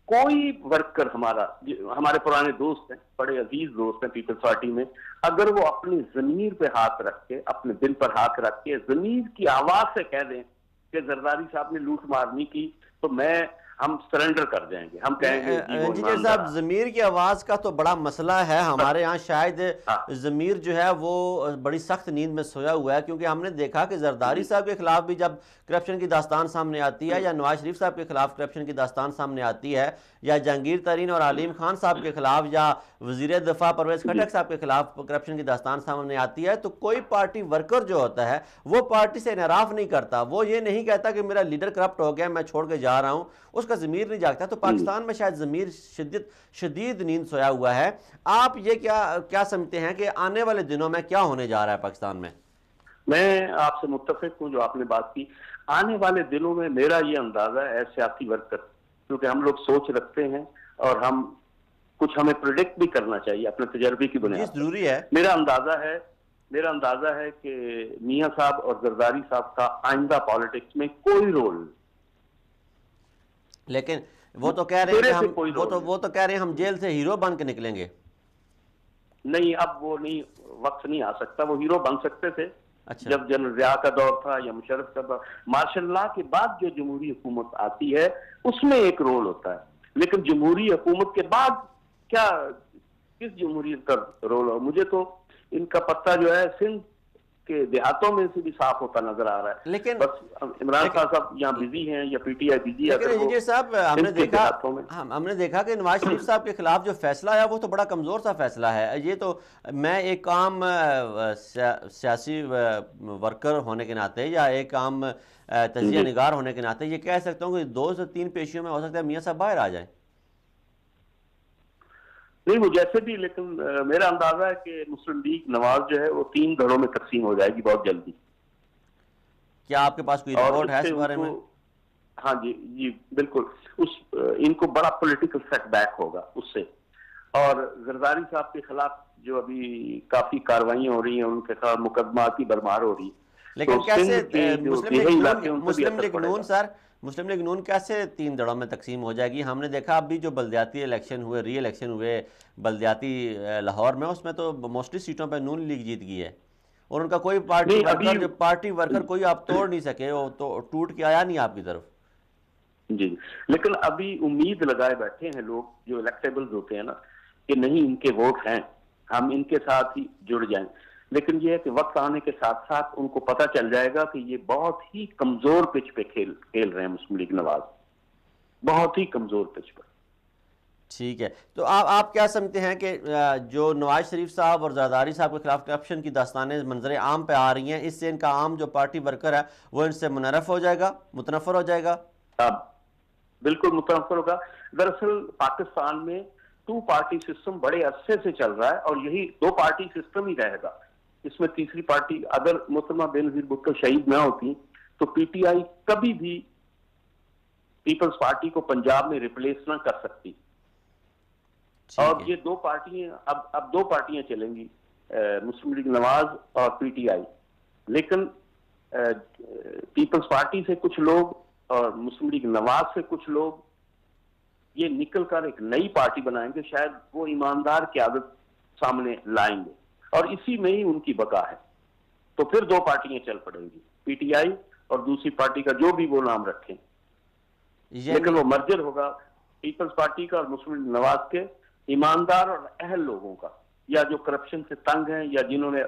کوئی ورکر ہمارے پرانے دوست ہیں، بڑے عزیز دوست ہیں پیپلز پارٹی میں، اگر وہ اپنی ضمیر پہ ہاتھ رکھ کے، اپنے دل پر ہاتھ رکھ کے ضمیر کی آواز سے کہہ دیں کہ زرداری صاحب نے لوٹ مار نہیں کی، تو ہم سرنڈر کر جائیں گے. ہم کہیں گے انجینئر صاحب ضمیر کی آواز کا تو بڑا مسئلہ ہے ہمارے ہاں، شاید ضمیر جو ہے وہ بڑی سخت نیند میں سویا ہوا ہے، کیونکہ ہم نے دیکھا کہ زرداری صاحب کے خلاف بھی جب کرپشن کی داستان سامنے آتی ہے، یا نواز شریف صاحب کے خلاف کرپشن کی داستان سامنے آتی ہے، یا جہانگیر ترین اور علیم خان صاحب کے خلاف، یا وزیر دفاع پرویز خٹک صاحب کے خلاف کرپشن کی داستان سامنے آتی ہے، تو کوئی پارٹی ورکر جو ہوتا ہے وہ پارٹی سے انحراف نہیں کرتا، وہ یہ نہیں کہتا کہ میرا لیڈر کرپٹ ہو گیا میں چھوڑ کے جا رہا ہوں، اس کا ضمیر نہیں جاگتا. تو پاکستان میں شاید ضمیر شدید نیند سویا ہوا ہے. آپ یہ کیا سمجھتے ہیں کہ آنے والے دنوں میں کیا ہونے جا رہا ہے پاکستان میں؟ میں آپ سے متفق ہوں جو آپ نے بات کی. آنے والے دنوں میں میرا یہ اندازہ ہے سیاسی ورکر، کیونکہ ہم لوگ سوچ رکھتے ہیں اور ہمیں پریڈکٹ بھی کرنا چاہیے اپنے تجربے کی بنیاد. ضروری ہے. میرا اندازہ ہے کہ میاں صاحب اور زرداری صاحب کا آئندہ پالیٹکس میں کوئی رول نہیں. لیکن وہ تو کہہ رہے ہیں وہ تو کہہ رہے ہیں ہم جیل سے ہیرو بن کے نکلیں گے. نہیں، اب وہ نہیں، وقت نہیں آ سکتا. وہ ہیرو بن سکتے تھے جب جنرل ضیاء کا دور تھا یا مشرف کا دور. مارشل لا کے بعد جو جمہوری حکومت آتی ہے اس میں ایک رول ہوتا ہے، لیکن جمہوری حکومت کے بعد کس جمہوریت کا رول ہو؟ مجھے تو ان کا پتہ جو ہے سندھ کے دیہاتوں میں سے بھی صاف ہوتا نظر آ رہا ہے. لیکن بس عمران خان صاحب یہاں بزی ہیں یا پی ٹی آئی بزی ہے. لیکن انجینئر صاحب ہم نے دیکھا کہ نواز شریف صاحب کے خلاف جو فیصلہ ہے وہ تو بڑا کمزور سا فیصلہ ہے. یہ تو میں ایک عام سیاسی ورکر ہونے کے ناطے یا ایک عام تجزیہ نگار ہونے کے ناطے یہ کہہ سکتا ہوں کہ 2 سے 3 پیشیوں میں ہو سکتا ہے میاں صاحب باہر آ جائیں. نہیں وہ جیسے بھی، لیکن میرا اندازہ ہے کہ مسلم لیگ نواز جو ہے وہ 3 دھڑوں میں تقسیم ہو جائے گی بہت جلدی. کیا آپ کے پاس کوئی رپورٹ ہے اس بارے میں؟ ہاں جی بالکل. ان کو بڑا پولیٹیکل سیٹ بیک ہوگا اس سے. اور زرداری صاحب کے خلاف جو ابھی کافی کاروائیاں ہو رہی ہیں، ان کے خلاف مقدمات کی بھرمار ہو رہی ہے. لیکن کیسے مسلم لیگ نون کیسے 3 دھڑوں میں تقسیم ہو جائے گی؟ ہم نے دیکھا ابھی جو بلدیاتی الیکشن ہوئے، ری الیکشن ہوئے بلدیاتی لاہور میں، اس میں تو موسٹلی سیٹوں پہ نون لیگ جیت گئی ہے، اور ان کا کوئی پارٹی ورکر کوئی آپ توڑ نہیں سکے، وہ تو ٹوٹ کے آیا نہیں آپ کی طرف. جی لیکن ابھی امید لگائے بیٹھے ہیں لوگ جو الیکٹیبلز ہوتے ہیں نا، کہ نہیں ان کے ووٹ ہیں، ہم ان کے ساتھ ہی جڑ جائیں. لیکن یہ ہے کہ وقت آنے کے ساتھ ساتھ ان کو پتہ چل جائے گا کہ یہ بہت ہی کمزور پچ پہ کھیل رہے ہیں مسلم لیگ نواز، بہت ہی کمزور پچ پر. ٹھیک ہے. تو آپ کیا سمجھتے ہیں کہ جو نواز شریف صاحب اور زرداری صاحب کے خلاف کرپشن کی داستانیں منظر عام پہ آ رہی ہیں، اس سے ان کا عام جو پارٹی ورکر ہے وہ ان سے منحرف ہو جائے گا، متنفر ہو جائے گا؟ بالکل متنفر ہوگا. دراصل پاکستان میں 2 پارٹی سسٹم بڑے عرصے سے چل رہا ہے، اور یہی 2 پارٹی سسٹم ہی رہے گا. اس میں تیسری پارٹی اگر محترمہ بینظیر بھٹو شہید نہ ہوتی تو پی ٹی آئی کبھی بھی پیپلز پارٹی کو پنجاب میں ریپلیس نہ کر سکتی. اور یہ 2 پارٹیاں اب 2 پارٹیاں چلیں گی، مسلم لیگ نواز اور پی ٹی آئی. لیکن پیپلز پارٹی سے کچھ لوگ اور مسلم لیگ نواز سے کچھ لوگ یہ نکل کر ایک نئی پارٹی بنائیں گے. شاید وہ ایماندار قیادت سامنے لائیں گے اور اسی میں ہی ان کی بقا ہے. تو پھر دو پارٹیاں چل پڑیں گی, پی ٹی آئی اور دوسری پارٹی کا جو بھی وہ نام رکھیں, لیکن وہ مرجر ہوگا پیپلز پارٹی کا اور مسلم لیگ نواز کے ایماندار اور اہل لوگوں کا, یا جو کرپشن سے تنگ ہیں یا جنہوں نے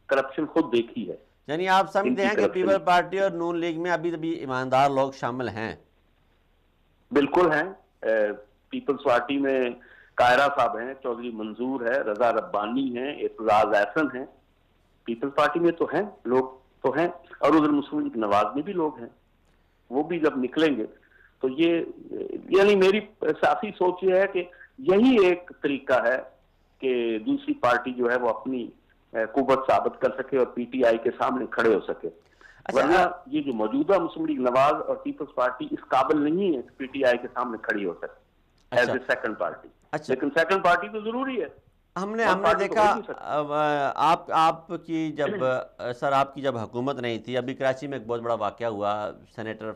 کرپشن خود دیکھی ہے. یعنی آپ سمجھتے ہیں کہ پیپل پارٹی اور نون لیگ میں ابھی بھی ایماندار لوگ شامل ہیں؟ بالکل ہیں. پیپلز پارٹی میں قاہرہ صاحب ہیں, چودھری منظور ہے, رضا ربانی ہیں, اعتزاز احسن ہیں. پیپلز پارٹی میں تو ہیں لوگ, تو ہیں, اور ادھر مسلم لیگ نواز میں بھی لوگ ہیں. وہ بھی جب نکلیں گے تو یہ, یعنی میری سیاسی سوچ یہ ہے کہ یہی ایک طریقہ ہے کہ دوسری پارٹی جو ہے وہ اپنی قوت ثابت کر سکے اور پی ٹی آئی کے سامنے کھڑے ہو سکے. ورنہ یہ جو موجودہ مسلم لیگ نواز اور پیپلز پارٹی اس قابل نہیں ہے کہ پی ٹی آئی کے سامنے کھڑی ہو سکے ایز اے سیکنڈ پارٹی. لیکن سیکنڈ پارٹی تو ضروری ہے. ہم نے دیکھا آپ کی جب سر آپ کی جب حکومت نہیں تھی, ابھی کراچی میں ایک بہت بڑا واقعہ ہوا, سینیٹر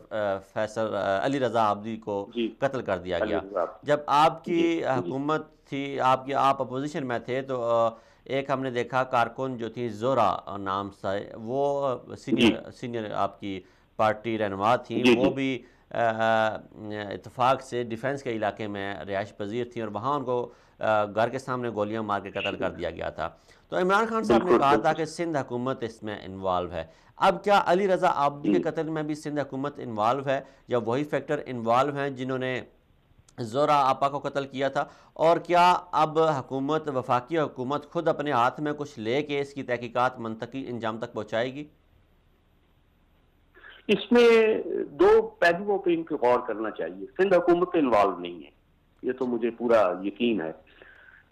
فیصل علی رضا عابدی کو قتل کر دیا گیا. جب آپ کی حکومت تھی, آپ اپوزیشن میں تھے, تو ایک ہم نے دیکھا کارکن جو تھی زہرا نام سے, وہ سینئر آپ کی پارٹی رہنما تھیں, وہ بھی اتفاق سے ڈیفنس کے علاقے میں رہائش پذیر تھیں اور وہاں ان کو گھر کے سامنے گولیاں مار کے قتل کر دیا گیا تھا. تو عمران خان صاحب نے کہا تھا کہ سندھ حکومت اس میں انوالو ہے. اب کیا علی رضا عابدی کے قتل میں بھی سندھ حکومت انوالو ہے, یا وہی فیکٹر انوالو ہیں جنہوں نے زہرا آپا کو قتل کیا تھا؟ اور کیا اب حکومت, وفاقی حکومت, خود اپنے ہاتھ میں کچھ لے کے اس کی تحقیقات منطقی انجام تک پہنچائے گی؟ اس میں دو پہلوؤں پہ ان کو غور کرنا چاہیے. سندھ حکومت انوالو نہیں ہے, یہ تو مجھے پورا یقین ہے.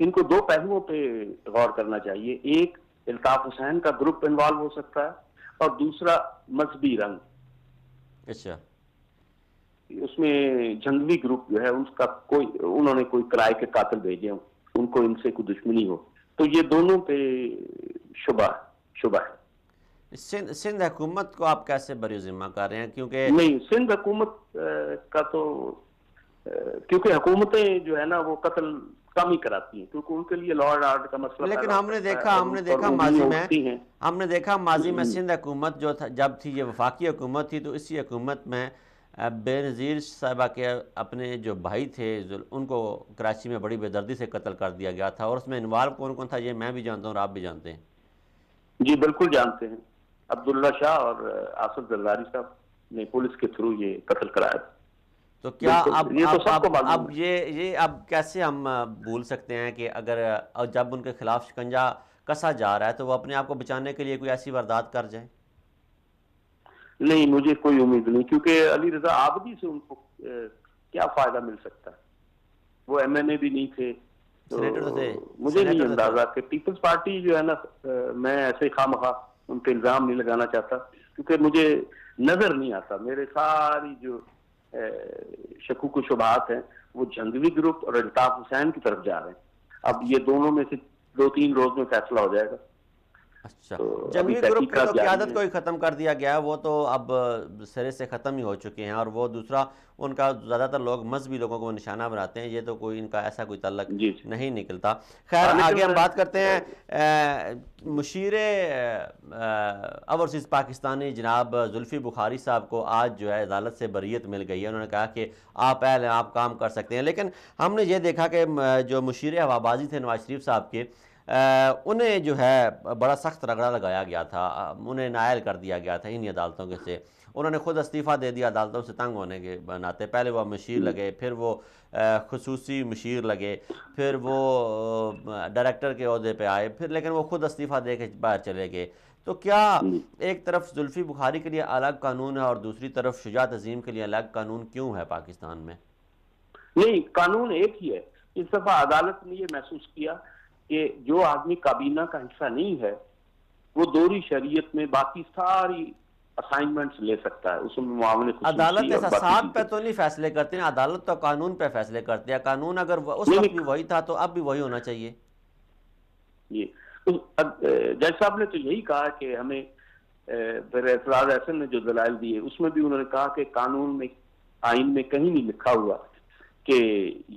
ان کو دو پہلوؤں پہ غور کرنا چاہیے. ایک, الطاف حسین کا گروپ انوالو ہو سکتا ہے, اور دوسرا مذہبی رنگ. اچھا, اس میں جنگلی گروپ جو ہے اس کا انہوں نے کوئی کرائے کے قاتل بھیجے ہوں, ان کو ان سے کوئی دشمنی ہو, تو یہ دونوں پہ شبہ ہے. سندھ حکومت کو آپ کیسے بری ذمہ کر رہے ہیں؟ کیونکہ نہیں, سندھ حکومت کا تو, کیونکہ حکومتیں جو ہے نا وہ قتل کم ہی کراتی ہیں, کیونکہ ان کے لیے لا اینڈ آرڈر کا مسئلہ. لیکن ہم نے دیکھا ماضی میں سندھ حکومت جو تھا, جب تھی یہ وفاقی حکومت تھی, تو اسی حکومت میں بے نظیر صاحبہ کے اپنے جو بھائی تھے ان کو کراچی میں بڑی بے دردی سے قتل کر دیا گیا تھا. اور اس میں انوالو کون کون تھا یہ میں بھی جانتا ہوں اور آپ بھی جانتے ہیں. جی بالکل جانتے ہیں. عبداللہ شاہ اور آصف زرداری صاحب نے پولیس کے تھرو یہ قتل کرایا تھا. تو کیا اب یہ اب کیسے ہم بھول سکتے ہیں کہ اگر جب ان کے خلاف شکنجہ کسا جا رہا ہے تو وہ اپنے آپ کو بچانے کے لیے کوئی ایسی واردات کر جائیں؟ نہیں, مجھے کوئی امید نہیں, کیونکہ علی رضا عابدی سے ان کو کیا فائدہ مل سکتا ہے. وہ ایم این اے بھی نہیں تھے. مجھے نہیں اندازہ کہ پیپلز پارٹی جو ہے نا, میں ایسے خواہ ان پہ الزام نہیں لگانا چاہتا, کیونکہ مجھے نظر نہیں آتا. میرے ساری جو شکوک و شبہات ہیں وہ جنگلی گروپ اور الطاف حسین کی طرف جا رہے ہیں. اب یہ دونوں میں سے 2-3 روز میں فیصلہ ہو جائے گا. اچھا, جنگلی گروپ کی تو قیادت کو ہی ختم کر دیا گیا ہے, وہ تو اب سرے سے ختم ہی ہو چکے ہیں. اور وہ دوسرا, ان کا زیادہ تر لوگ مذہبی لوگوں کو نشانہ بناتے ہیں, یہ تو کوئی ان کا ایسا کوئی تعلق نہیں نکلتا. خیر, آگے ہم بات کرتے ہیں. مشیر اوورسیز پاکستانی جناب زلفی بخاری صاحب کو آج جو ہے عدالت سے بریت مل گئی ہے. انہوں نے کہا کہ آپ اہل ہیں, آپ کام کر سکتے ہیں. لیکن ہم نے یہ دیکھا کہ جو مشیر ہوابازی تھے نواز شریف صاحب کے, انہیں جو ہے بڑا سخت رگڑا لگایا گیا تھا, انہیں نائل کر دیا گیا تھا انہی عدالتوں کے سے. انہوں نے خود استعفیٰ دے دیا عدالتوں سے تنگ ہونے کے ناطے. پہلے وہ مشیر لگے, پھر وہ خصوصی مشیر لگے, پھر وہ ڈائریکٹر کے عہدے پہ آئے, پھر لیکن وہ خود استعفیٰ دے کے باہر چلے گئے. تو کیا ایک طرف زلفی بخاری کے لیے الگ قانون ہے اور دوسری طرف شجاعت عظیم کے لیے الگ قانون کیوں ہے پاکستان میں؟ نہیں, قانون ایک ہی ہے. اس دفعہ عدالت نے یہ محسوس کیا کہ جو آدمی کابینہ کا حصہ نہیں ہے وہ دوری شریعت میں باقی ساری اسائنمنٹس لے سکتا ہے. اس میں معاون خصوصی عدالت احساسات پہ تو نہیں فیصلے کرتے ہیں, عدالت تو قانون پہ فیصلے کرتے ہیں. قانون اگر اس وقت بھی وہی تھا تو اب بھی وہی ہونا چاہیے. جج صاحب نے تو یہی کہا کہ ہمیں, پھر اعتزاز احسن نے جو دلائل دیے اس میں بھی انہوں نے کہا کہ قانون میں, آئین میں کہیں نہیں لکھا ہوا کہ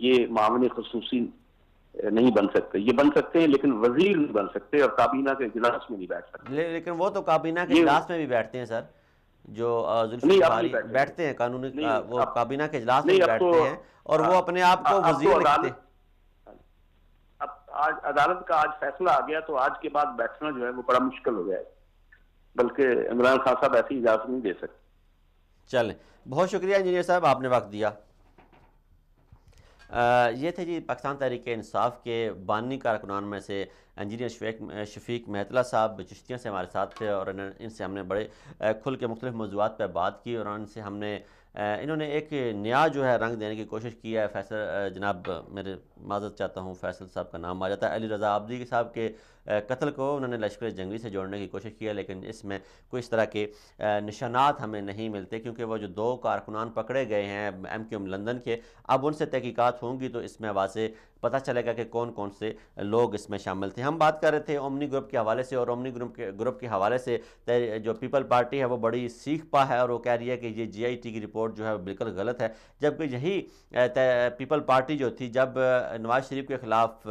یہ معاون خصوصی نہیں بن سکتے. یہ بن سکتے ہیں لیکن وزیر نہیں بن سکتے اور کابینہ کے اجلاس میں نہیں بیٹھ سکتے. لیکن وہ تو کابینہ کے اجلاس میں بھی بیٹھتے ہیں سر, جو ذوالفقار بیٹھتے ہیں قانونی, وہ کابینہ کے اجلاس میں بیٹھتے ہیں اور وہ اپنے آپ کو وزیر لکھتے ہیں. اب آج عدالت کا آج فیصلہ آ گیا تو آج کے بعد بیٹھنا جو ہے وہ بڑا مشکل ہو جائے, بلکہ عمران خان صاحب ایسی اجازت نہیں دے سکتے. چلیں, بہت شکریہ انجینئر صاحب, آپ نے وقت دیا. یہ تھے جی پاکستان تحریک انصاف کے بانی کارکنان میں سے انجینئر شفیق مہتلا صاحب چشتیاں سے ہمارے ساتھ تھے, اور ان سے ہم نے بڑے کھل کے مختلف موضوعات پہ بات کی, اور ان سے ہم نے انہوں نے ایک نیا جو ہے رنگ دینے کی کوشش کی ہے. فیصل جناب, میرے معذرت چاہتا ہوں, فیصل صاحب کا نام آ جاتا ہے, علی رضا عابدی صاحب کے قتل کو انہوں نے لشکر جنگی سے جوڑنے کی کوشش کی ہے, لیکن اس میں کوئی اس طرح کے نشانات ہمیں نہیں ملتے, کیونکہ وہ جو 2 کارکنان پکڑے گئے ہیں MQM لندن کے, اب ان سے تحقیقات ہوں گی تو اس میں واضح پتہ چلے گا کہ کون کون سے لوگ اس میں شامل تھے. ہم بات کر رہے تھے اومنی گروپ کے حوالے سے, اور اومنی گروپ کے حوالے سے جو پیپل پارٹی ہے وہ بڑی سیکھ پا ہے, اور وہ کہہ رہی ہے کہ یہ GIT کی رپورٹ جو ہے بالکل غلط ہے, جبکہ یہی پیپل پارٹی جو تھی, جب نواز شریف کے خلاف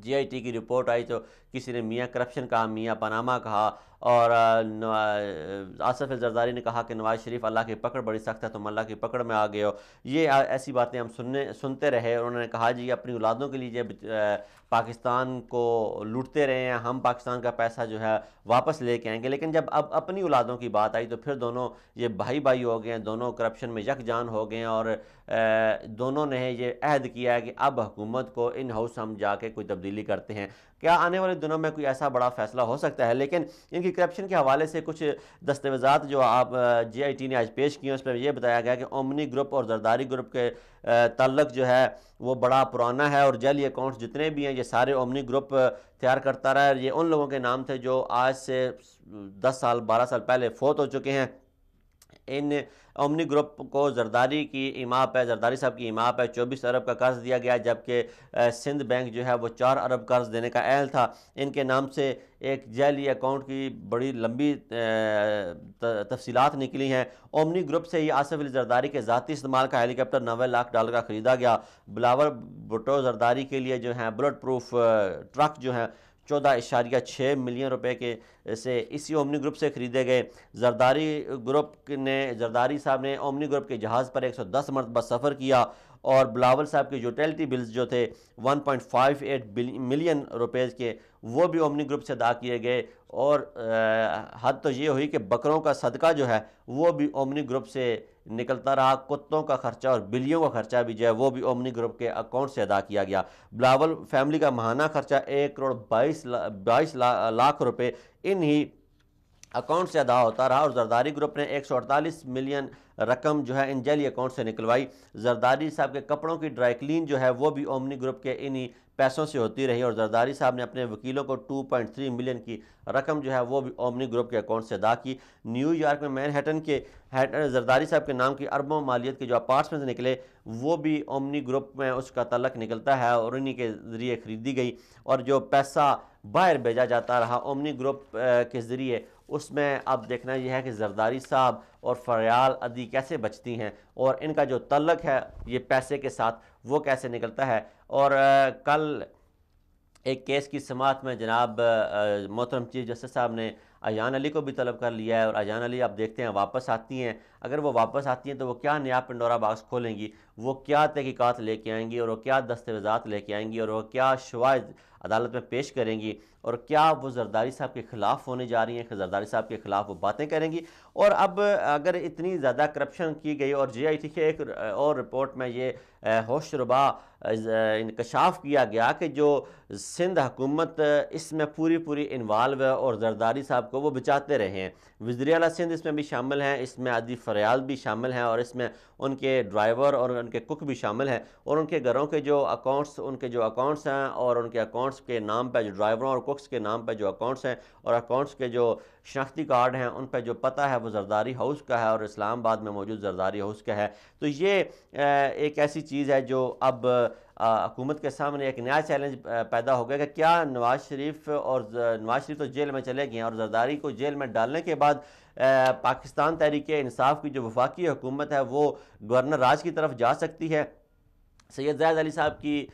GIT کی رپورٹ آئی تو کسی نے میاں کرپشن کہا, میاں پاناما کہا, اور آصف زرداری نے کہا کہ نواز شریف اللہ کی پکڑ بڑی سخت ہے, تم اللہ کی پکڑ میں آ گئے ہو. یہ ایسی باتیں ہم سنتے رہے, اور انہوں نے کہا جی اپنی اولادوں کے لیے پاکستان کو لوٹتے رہے ہیں, ہم پاکستان کا پیسہ جو ہے واپس لے کے آئیں گے. لیکن جب اب اپنی اولادوں کی بات آئی تو پھر دونوں یہ بھائی ہو گئے ہیں, دونوں کرپشن میں یکجان ہو گئے ہیں, اور دونوں نے یہ عہد کیا ہے کہ اب حکومت کو ان ہاؤس ہم جا کے کوئی تبدیلی کرتے ہیں. کیا آنے والے دنوں میں کوئی ایسا بڑا فیصلہ ہو سکتا ہے؟ لیکن ان کی کرپشن کے حوالے سے کچھ دستاویزات جو آپ GIT نے آج پیش کی ہیں, اس میں یہ بتایا گیا کہ اومنی گروپ اور زرداری گروپ کے تعلق جو ہے وہ بڑا پرانا ہے, اور جعلی اکاؤنٹس جتنے بھی ہیں یہ سارے اومنی گروپ تیار کرتا رہا ہے. یہ ان لوگوں کے نام تھے جو آج سے 10 سال 12 سال پہلے فوت ہو چکے ہیں. ان اومنی گروپ کو زرداری کی ایما پہ, زرداری صاحب کی ایما پہ 24 ارب کا قرض دیا گیا, جبکہ سندھ بینک جو ہے وہ 4 ارب قرض دینے کا اہل تھا. ان کے نام سے ایک جعلی اکاؤنٹ کی بڑی لمبی تفصیلات نکلی ہیں. اومنی گروپ سے ہی آصف علی زرداری کے ذاتی استعمال کا ہیلی کاپٹر $90 لاکھ کا خریدا گیا. بلاول بھٹو زرداری کے لیے جو ہیں بلٹ پروف ٹرک جو ہیں 14.6 ملین روپے کے سے اسی اومنی گروپ سے خریدے گئے. زرداری صاحب نے اومنی گروپ کے جہاز پر 110 مرتبہ سفر کیا, اور بلاول صاحب کے یوٹیلٹی بلز جو تھے 1.58 ملین روپے کے وہ بھی اومنی گروپ سے ادا کیے گئے. اور حد تو یہ ہوئی کہ بکروں کا صدقہ جو ہے وہ بھی اومنی گروپ سے نکلتا رہا. کتوں کا خرچہ اور بلیوں کا خرچہ بھی جو ہے وہ بھی اومنی گروپ کے اکاؤنٹ سے ادا کیا گیا. بلاول فیملی کا ماہانہ خرچہ 1.22 لاکھ روپے انہی اکاؤنٹ سے ادا ہوتا رہا, اور زرداری گروپ نے 148 ملین رقم جو ہے ان جعلی اکاؤنٹ سے نکلوائی. زرداری صاحب کے کپڑوں کی ڈرائی کلین جو ہے وہ بھی اومنی گروپ کے انہی پیسوں سے ہوتی رہی, اور زرداری صاحب نے اپنے وکیلوں کو 2.3 ملین کی رقم جو ہے وہ بھی اومنی گروپ کے اکاؤنٹ سے ادا کی. نیو یارک میں مین ہیٹن کے زرداری صاحب کے نام کی اربوں مالیت کے جو اپارٹمنٹس نکلے وہ بھی اومنی گروپ میں اس کا تعلق نکلتا ہے, اور انہی کے ذریعے خریدی گئی. اور جو پیسہ باہر بھیجا جاتا رہا اومنی گروپ کے ذریعے, اس میں اب دیکھنا یہ ہے کہ زرداری صاحب اور فریال عدی کیسے بچتی ہیں, اور ان کا جو تعلق ہے یہ پیسے کے ساتھ وہ کیسے نکلتا ہے. اور کل ایک کیس کی سماعت میں جناب محترم چیف جسٹس صاحب نے ایان علی کو بھی طلب کر لیا ہے, اور ایان علی آپ دیکھتے ہیں واپس آتی ہیں. اگر وہ واپس آتی ہیں تو وہ کیا نیا پنڈورا باکس کھولیں گی, وہ کیا تحقیقات لے کے آئیں گی, اور وہ کیا دستاویزات لے کے آئیں گی, اور وہ کیا شواہد عدالت میں پیش کریں گی, اور کیا وہ زرداری صاحب کے خلاف ہونے جا رہی ہیں کہ زرداری صاحب کے خلاف وہ باتیں کریں گی. اور اب اگر اتنی زیادہ کرپشن کی گئی, اور GIT کے ایک اور رپورٹ میں یہ ہوش ربا انکشاف کیا گیا کہ جو سندھ حکومت اس میں پوری انوالو ہے, اور زرداری صاحب کو وہ بچاتے رہے ہیں. وزیر اعلیٰ سندھ اس میں بھی شامل ہیں, اس میں عدی فریال بھی شامل ہیں, اور اس میں ان کے ڈرائیور اور ان کے کک بھی شامل ہیں, اور ان کے گھروں کے جو اکاؤنٹس ہیں, اور ان کے اکاؤنٹس کے نام پہ جو ڈرائیوروں اور ککس کے نام پہ جو اکاؤنٹس ہیں, اور اکاؤنٹس کے جو شناختی کارڈ ہیں ان پہ جو پتہ ہے وہ زرداری ہاؤس کا ہے, اور اسلام آباد میں موجود زرداری ہاؤس کا ہے. تو یہ ایک ایسی چیز ہے جو اب حکومت کے سامنے ایک نیا چیلنج پیدا ہو گیا کہ کیا نواز شریف تو جیل میں چلے گئے ہیں, اور زرداری کو جیل میں ڈالنے کے بعد پاکستان تحریک انصاف کی جو وفاقی حکومت ہے وہ گورنر راج کی طرف جا سکتی ہے. سید زاہد علی صاحب کی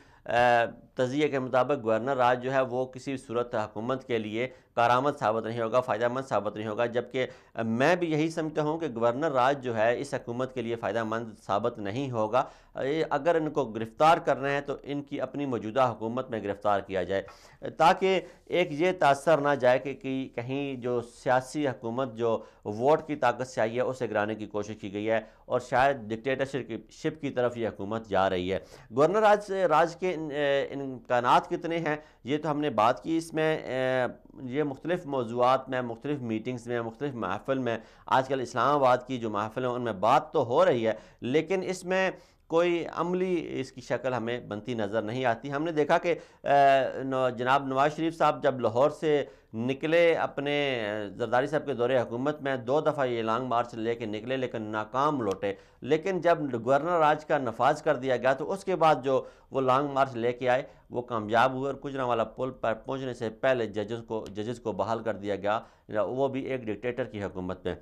تجزیے کے مطابق گورنر راج جو ہے وہ کسی صورت حکومت کے لیے کارآمد ثابت نہیں ہوگا، فائدہ مند ثابت نہیں ہوگا، جبکہ میں بھی یہی سمجھتا ہوں کہ گورنر راج جو ہے اس حکومت کے لیے فائدہ مند ثابت نہیں ہوگا۔ اگر ان کو گرفتار کرنا ہے تو ان کی اپنی موجودہ حکومت میں گرفتار کیا جائے، تاکہ ایک یہ تاثر نہ جائے کہ کہیں جو سیاسی حکومت جو ووٹ کی طاقت سے آئی ہے اسے گرانے کی کوشش کی گئی ہے اور شاید ڈکٹیٹرشپ کی طرف یہ حکومت جا رہی ہے۔ گورنر راج کے امکانات کتنے ہیں یہ تو ہم نے بات کی، اس میں یہ مختلف موضوعات میں، مختلف میٹنگز میں، مختلف محفل میں، آج کل اسلام آباد کی جو محفل ہیں ان میں بات تو ہو رہی ہے، لیکن اس میں کوئی عملی اس کی شکل ہمیں بنتی نظر نہیں آتی۔ ہم نے دیکھا کہ جناب نواز شریف صاحب جب لاہور سے نکلے اپنے زرداری صاحب کے دور حکومت میں 2 دفعہ یہ لانگ مارچ لے کے نکلے لیکن ناکام لوٹے، لیکن جب گورنر راج کا نفاذ کر دیا گیا تو اس کے بعد جو وہ لانگ مارچ لے کے آئے وہ کامیاب ہوئے اور گجرانوالہ پل پر پہنچنے سے پہلے ججز کو بحال کر دیا گیا، وہ بھی ایک ڈکٹیٹر کی حکومت میں۔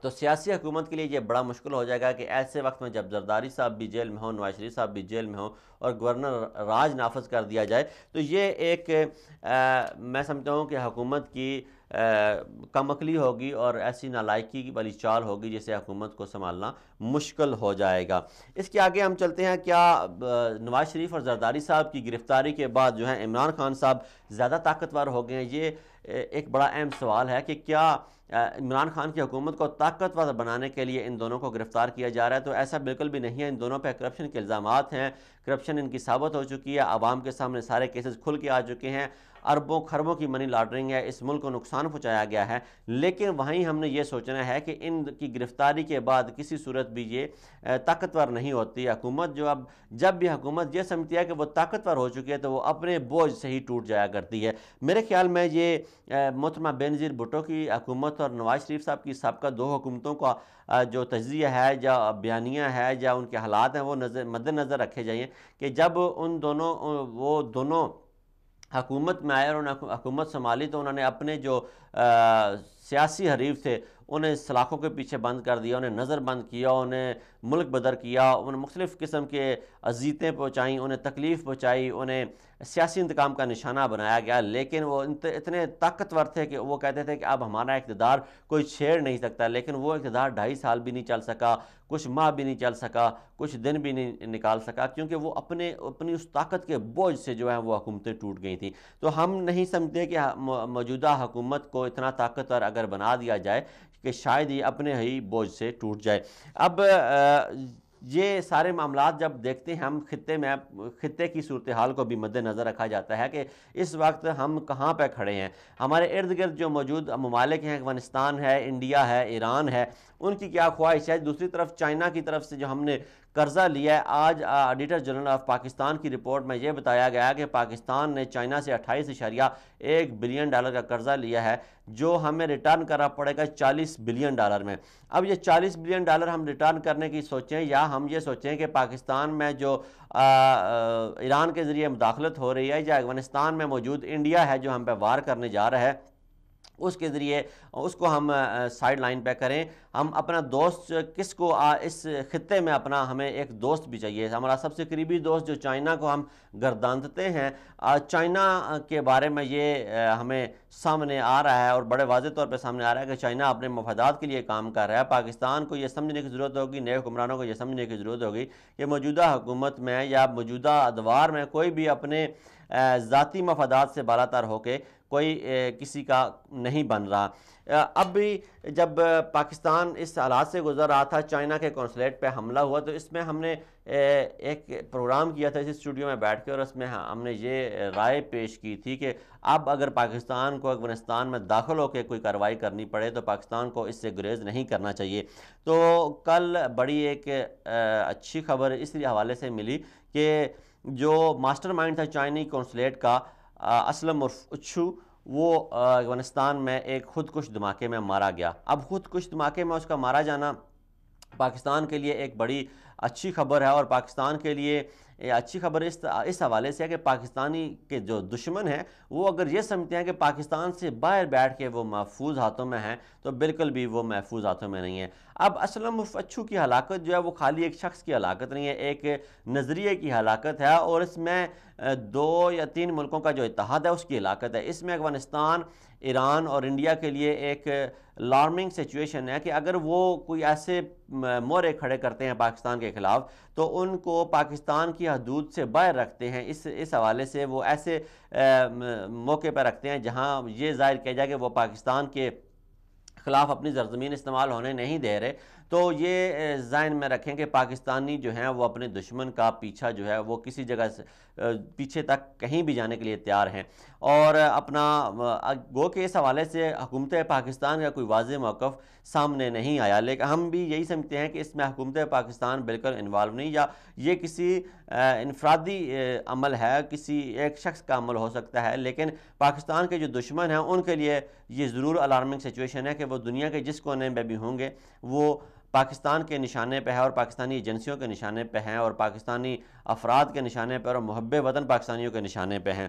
تو سیاسی حکومت کے لیے یہ بڑا مشکل ہو جائے گا کہ ایسے وقت میں جب زرداری صاحب بھی جیل میں ہوں، نواز شریف صاحب بھی جیل میں ہوں اور گورنر راج نافذ کر دیا جائے تو یہ ایک میں سمجھتا ہوں کہ حکومت کی کم عقلی ہوگی اور ایسی نالائکی والی چال ہوگی جسے حکومت کو سنبھالنا مشکل ہو جائے گا۔ اس کے آگے ہم چلتے ہیں، کیا نواز شریف اور زرداری صاحب کی گرفتاری کے بعد جو ہے عمران خان صاحب زیادہ طاقتور ہو گئے ہیں؟ یہ ایک بڑا اہم سوال ہے کہ کیا عمران خان کی حکومت کو طاقتور بنانے کے لیے ان دونوں کو گرفتار کیا جا رہا ہے؟ تو ایسا بالکل بھی نہیں ہے، ان دونوں پہ کرپشن کے الزامات ہیں، کرپشن ان کی ثابت ہو چکی ہے، عوام کے سامنے سارے کیسز کھل کے آ چکے ہیں، اربوں خربوں کی منی لانڈرنگ ہے، اس ملک کو نقصان پہنچایا گیا ہے، لیکن وہیں ہم نے یہ سوچنا ہے کہ ان کی گرفتاری کے بعد کسی صورت بھی یہ طاقتور نہیں ہوتی حکومت۔ جب بھی حکومت یہ سمجھتی ہے کہ وہ طاقتور ہو چکی ہے تو وہ اپنے بوجھ سے ہی ٹوٹ جایا کرتی ہے۔ میرے خیال میں یہ محترمہ بینظیر بھٹو کی حکومت اور نواز شریف صاحب کی سابقہ 2 حکومتوں کا جو تجزیہ ہے یا بیانیہ ہے یا ان کے حالات ہیں وہ مد نظر رکھے جائیں کہ جب وہ دونوں حکومت میں آئے اور انہوں نے حکومت سنبھالی تو انہوں نے اپنے جو سیاسی حریف تھے انہیں سلاخوں کے پیچھے بند کر دیا، انہیں نظر بند کیا، انہیں ملک بدر کیا، انہیں مختلف قسم کے اذیتیں پہنچائیں، انہیں تکلیف پہنچائی، انہیں سیاسی انتقام کا نشانہ بنایا گیا، لیکن وہ اتنے طاقتور تھے کہ وہ کہتے تھے کہ اب ہمارا اقتدار کوئی چھیڑ نہیں سکتا، لیکن وہ اقتدار 2.5 سال بھی نہیں چل سکا، کچھ ماہ بھی نہیں چل سکا، کچھ دن بھی نہیں نکال سکا، کیونکہ وہ اپنی اس طاقت کے بوجھ سے جو ہے وہ حکومتیں ٹوٹ گئی تھیں۔ تو ہم نہیں سمجھتے کہ موجودہ حکومت کو اتنا طاقتور اگر بنا دیا جائے کہ شاید یہ اپنے ہی بوجھ سے ٹوٹ جائے۔ اب یہ سارے معاملات جب دیکھتے ہیں ہم خطے کی صورتحال کو بھی مد نظر رکھا جاتا ہے کہ اس وقت ہم کہاں پہ کھڑے ہیں۔ ہمارے ارد گرد جو موجود ممالک ہیں، افغانستان ہے، انڈیا ہے، ایران ہے، ان کی کیا خواہش ہے؟ دوسری طرف چائنا کی طرف سے جو ہم نے قرضہ لیا ہے، آج آڈیٹر جنرل آف پاکستان کی رپورٹ میں یہ بتایا گیا کہ پاکستان نے چائنا سے 28.1 بلین ڈالر کا قرضہ لیا ہے جو ہمیں ریٹرن کرنا پڑے گا 40 بلین ڈالر میں۔ اب یہ 40 بلین ڈالر ہم ریٹرن کرنے کی سوچیں یا ہم یہ سوچیں کہ پاکستان میں جو ایران کے ذریعے مداخلت ہو رہی ہے یا افغانستان میں موجود انڈیا ہے جو ہم پہ وار کرنے جا رہا ہے اس کے ذریعے اس کو ہم سائیڈ لائن پہ کریں۔ ہم اپنا دوست کس کو اس خطے میں ہمیں ایک دوست بھی چاہیے، ہمارا سب سے قریبی دوست جو چائنا کو ہم گردانتے ہیں۔ چائنا کے بارے میں یہ ہمیں سامنے آ رہا ہے اور بڑے واضح طور پہ سامنے آ رہا ہے کہ چائنا اپنے مفادات کے لیے کام کر رہا ہے۔ پاکستان کو یہ سمجھنے کی ضرورت ہوگی، نئے حکمرانوں کو یہ سمجھنے کی ضرورت ہوگی کہ موجودہ حکومت میں یا موجودہ ادوار میں کوئی بھی اپنے ذاتی مفادات سے بالاتر ہو کے کوئی کسی کا نہیں بن رہا۔ اب بھی جب پاکستان اس حالات سے گزر رہا تھا، چائنا کے قونصلیٹ پہ حملہ ہوا تو اس میں ہم نے ایک پروگرام کیا تھا اس اسٹوڈیو میں بیٹھ کے اور اس میں ہم نے یہ رائے پیش کی تھی کہ اب اگر پاکستان کو افغانستان میں داخل ہو کے کوئی کارروائی کرنی پڑے تو پاکستان کو اس سے گریز نہیں کرنا چاہیے۔ تو کل بڑی ایک اچھی خبر اس حوالے سے ملی کہ جو ماسٹر مائنڈ تھا چائنی قونصلیٹ کا اسلم عرف اچھو، وہ افغانستان میں ایک خودکش دھماکے میں مارا گیا۔ اب خودکش دھماکے میں اس کا مارا جانا پاکستان کے لیے ایک بڑی اچھی خبر ہے، اور پاکستان کے لیے اچھی خبر اس حوالے سے ہے کہ پاکستانی کے جو دشمن ہیں وہ اگر یہ سمجھتے ہیں کہ پاکستان سے باہر بیٹھ کے وہ محفوظ ہاتھوں میں ہیں تو بالکل بھی وہ محفوظ ہاتھوں میں نہیں ہیں۔ اب اسلم اچھو کی ہلاکت جو ہے وہ خالی ایک شخص کی ہلاکت نہیں ہے، ایک نظریے کی ہلاکت ہے، اور اس میں 2 یا 3 ملکوں کا جو اتحاد ہے اس کی ہلاکت ہے۔ اس میں افغانستان، ایران اور انڈیا کے لیے ایک الارمنگ سچویشن ہے کہ اگر وہ کوئی ایسے مورے کھڑے کرتے ہیں پاکستان کے خلاف تو ان کو پاکستان کی حدود سے باہر رکھتے ہیں، اس حوالے سے وہ ایسے موقع پر رکھتے ہیں جہاں یہ ظاہر کیا جائے کہ وہ پاکستان کے خلاف اپنی سرزمین استعمال ہونے نہیں دے رہے۔ تو یہ ذہن میں رکھیں کہ پاکستانی جو ہیں وہ اپنے دشمن کا پیچھا جو ہے وہ کسی جگہ سے پیچھے تک کہیں بھی جانے کے لیے تیار ہیں، اور اپنا گو کہ اس حوالے سے حکومت پاکستان کا کوئی واضح موقف سامنے نہیں آیا، لیکن ہم بھی یہی سمجھتے ہیں کہ اس میں حکومت پاکستان بالکل انوالو نہیں، یا یہ کسی انفرادی عمل ہے، کسی ایک شخص کا عمل ہو سکتا ہے، لیکن پاکستان کے جو دشمن ہیں ان کے لیے یہ ضرور الارمنگ سچویشن ہے کہ وہ دنیا کے جس کونے میں بھی ہوں گے وہ پاکستان کے نشانے پہ ہے، اور پاکستانی ایجنسیوں کے نشانے پہ ہیں، اور پاکستانی افراد کے نشانے پہ اور محب وطن پاکستانیوں کے نشانے پہ ہیں۔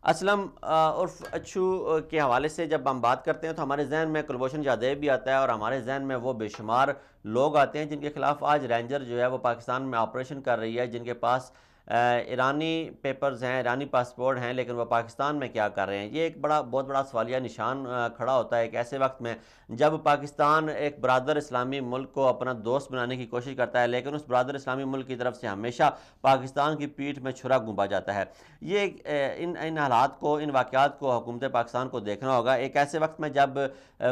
اسلم عرف اچھو کے حوالے سے جب ہم بات کرتے ہیں تو ہمارے ذہن میں کلبھوشن جادیو بھی آتا ہے، اور ہمارے ذہن میں وہ بے شمار لوگ آتے ہیں جن کے خلاف آج رینجر جو ہے وہ پاکستان میں آپریشن کر رہی ہے، جن کے پاس ایرانی پیپرز ہیں، ایرانی پاسپورٹ ہیں، لیکن وہ پاکستان میں کیا کر رہے ہیں۔ یہ ایک بہت بڑا سوالیہ نشان کھڑا ہوتا ہے ایک ایسے وقت میں جب پاکستان ایک برادر اسلامی ملک کو اپنا دوست بنانے کی کوشش کرتا ہے، لیکن اس برادر اسلامی ملک کی طرف سے ہمیشہ پاکستان کی پیٹھ میں چھرا گھونپا جاتا ہے۔ یہ ان حالات کو، ان واقعات کو حکومت پاکستان کو دیکھنا ہوگا ایک ایسے وقت میں جب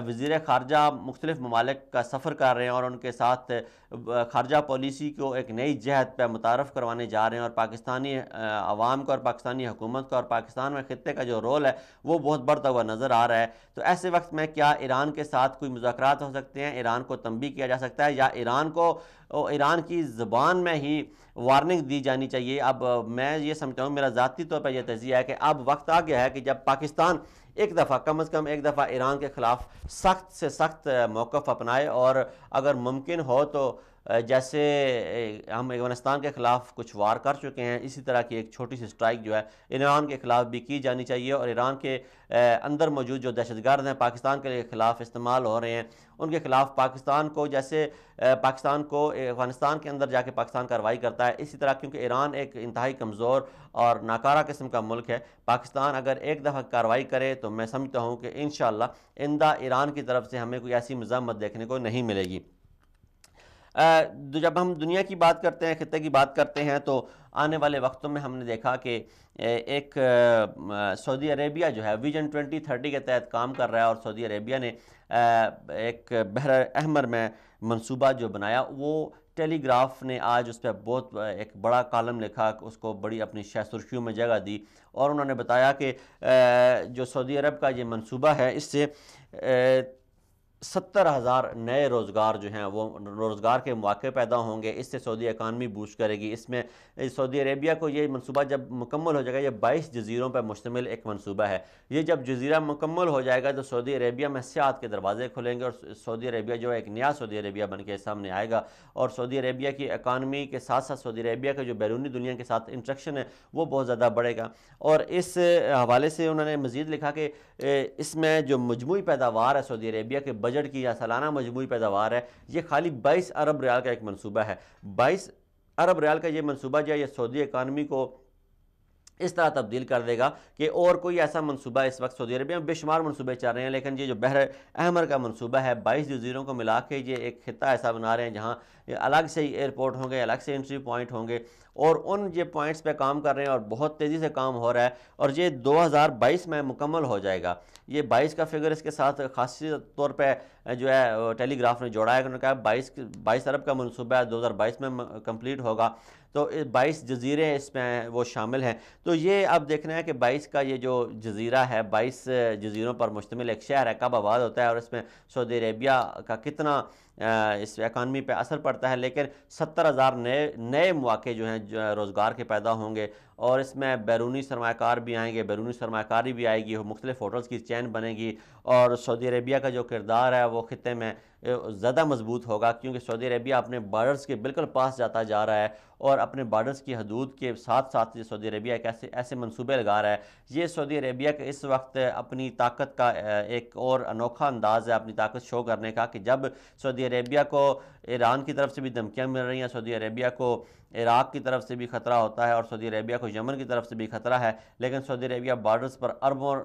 وزیر خارجہ مختلف ممالک کا سفر کر رہے ہیں اور ان کے ساتھ خارجہ پالیسی کو ایک نئی جہت پہ متعارف کروانے جا رہے ہیں، اور پاکستانی عوام کو اور پاکستانی حکومت کو اور پاکستان میں خطے کا جو رول ہے وہ بہت بڑھتا ہوا نظر آ رہا ہے۔ تو ایسے وقت میں کیا ایران کے ساتھ کوئی مذاکرات ہو سکتے ہیں، ایران کو تنبیہ کیا جا سکتا ہے، یا ایران کی زبان میں ہی وارننگ دی جانی چاہیے؟ اب میں یہ سمجھتا ہوں، میرا ذاتی طور پر یہ تجزیہ ہے کہ اب وقت آ گیا ہے کہ جب پاکستان ایک دفعہ کم از کم ایک دفعہ ایران کے خلاف سخت سے سخت موقف اپنائے، اور اگر ممکن ہو تو جیسے ہم افغانستان کے خلاف کچھ وار کر چکے ہیں اسی طرح کی ایک چھوٹی سی سٹرائک جو ہے ایران کے خلاف بھی کی جانی چاہیے، اور ایران کے اندر موجود جو دہشت گرد ہیں پاکستان کے خلاف استعمال ہو رہے ہیں ان کے خلاف پاکستان کو، جیسے پاکستان کو افغانستان کے اندر جا کے پاکستان کارروائی کرتا ہے اسی طرح، کیونکہ ایران ایک انتہائی کمزور اور ناکارہ قسم کا ملک ہے، پاکستان اگر ایک دفعہ کارروائی کرے تو میں سمجھتا ہوں کہ انشاءاللہ آئندہ ایران کی طرف سے ہمیں کوئی ایسی مزاحمت دیکھنے کو نہیں ملے گی۔ جب ہم دنیا کی بات کرتے ہیں، خطے کی بات کرتے ہیں، تو آنے والے وقتوں میں ہم نے دیکھا کہ ایک سعودی عربیہ جو ہے ویژن 2030 کے تحت کام کر رہا ہے، اور سعودی عربیہ نے ایک بحر احمر میں منصوبہ جو بنایا، وہ ٹیلی گراف نے آج اس پہ بہت ایک بڑا کالم لکھا، اس کو بڑی اپنی سرخیوں میں جگہ دی، اور انہوں نے بتایا کہ جو سعودی عرب کا یہ منصوبہ ہے اس سے 70,000 نئے روزگار جو ہیں وہ روزگار کے مواقع پیدا ہوں گے، اس سے سعودی اکانومی بوسٹ کرے گی۔ اس میں سعودی عربیہ کو یہ منصوبہ جب مکمل ہو جائے گا، یہ 22 جزیروں پر مشتمل ایک منصوبہ ہے، یہ جب جزیرہ مکمل ہو جائے گا تو سعودی عربیہ میں سیاحت کے دروازے کھلیں گے، اور سعودی عربیہ جو ایک نیا سعودی عربیہ بن کے سامنے آئے گا، اور سعودی عربیہ کی اکانومی کے ساتھ ساتھ سعودی عربیہ کا جو بیرونی دنیا کے ساتھ انٹریکشن ہے وہ بہت زیادہ بڑھے گا۔ اور اس حوالے سے انہوں نے مزید لکھا کہ اس میں جو مجموعی پیداوار ہے سعودی عربیہ کے بجٹ کی یا سالانہ مجموعی پیداوار ہے، یہ خالی 22 ارب ریال کا ایک منصوبہ ہے۔ 22 ارب ریال کا یہ منصوبہ جو ہے یہ سعودی اکانومی کو اس طرح تبدیل کر دے گا کہ اور کوئی ایسا منصوبہ اس وقت سعودی عربیہ میں بے شمار منصوبے چل رہے ہیں، لیکن یہ جو بحر احمر کا منصوبہ ہے 22 جزیروں کو ملا کے یہ ایک خطہ ایسا بنا رہے ہیں جہاں الگ سے ہی ایئرپورٹ ہوں گے، الگ سے انٹری پوائنٹ ہوں گے، اور ان یہ پوائنٹس پہ کام کر رہے ہیں اور بہت تیزی سے کام ہو رہا ہے، اور یہ 2022 میں مکمل ہو جائے گا۔ یہ 22 کا فگر اس کے ساتھ خاصی طور پہ جو ہے ٹیلی گراف نے جوڑا ہے، انہوں نے کہا 22 ارب کا منصوبہ ہے، 2022 میں کمپلیٹ ہوگا، تو 22 جزیرے اس میں وہ شامل ہیں۔ تو یہ اب دیکھنا ہے کہ 22 کا یہ جو جزیرہ ہے 22 جزیروں پر مشتمل ایک شہر ہے کب آباد ہوتا ہے، اور اس میں سعودی عربیہ کا کتنا اس اکانومی پہ اثر پڑتا ہے، لیکن 70,000 نئے مواقع جو ہیں روزگار کے پیدا ہوں گے، اور اس میں بیرونی سرمایہ کار بھی آئیں گے، بیرونی سرمایہ کاری بھی آئے گی، مختلف ہوٹلز کی چین بنے گی، اور سعودی عربیہ کا جو کردار ہے وہ خطے میں زیادہ مضبوط ہوگا، کیونکہ سعودی عربیہ اپنے بارڈرز کے بالکل پاس جاتا جا رہا ہے، اور اپنے بارڈرز کی حدود کے ساتھ ساتھ سعودی عربیہ ایک ایسے منصوبے لگا رہا ہے۔ یہ سعودی عربیہ کا اس وقت اپنی طاقت کا ایک اور انوکھا انداز ہے اپنی طاقت شو کرنے کا، کہ جب سعودی عربیہ کو ایران کی طرف سے بھی دھمکیاں مل رہی ہیں، سعودی عربیہ کو عراق کی طرف سے بھی خطرہ ہوتا ہے، اور سعودی عربیہ کو یمن کی طرف سے بھی خطرہ ہے، لیکن سعودی عربیہ بارڈرز پر اربوں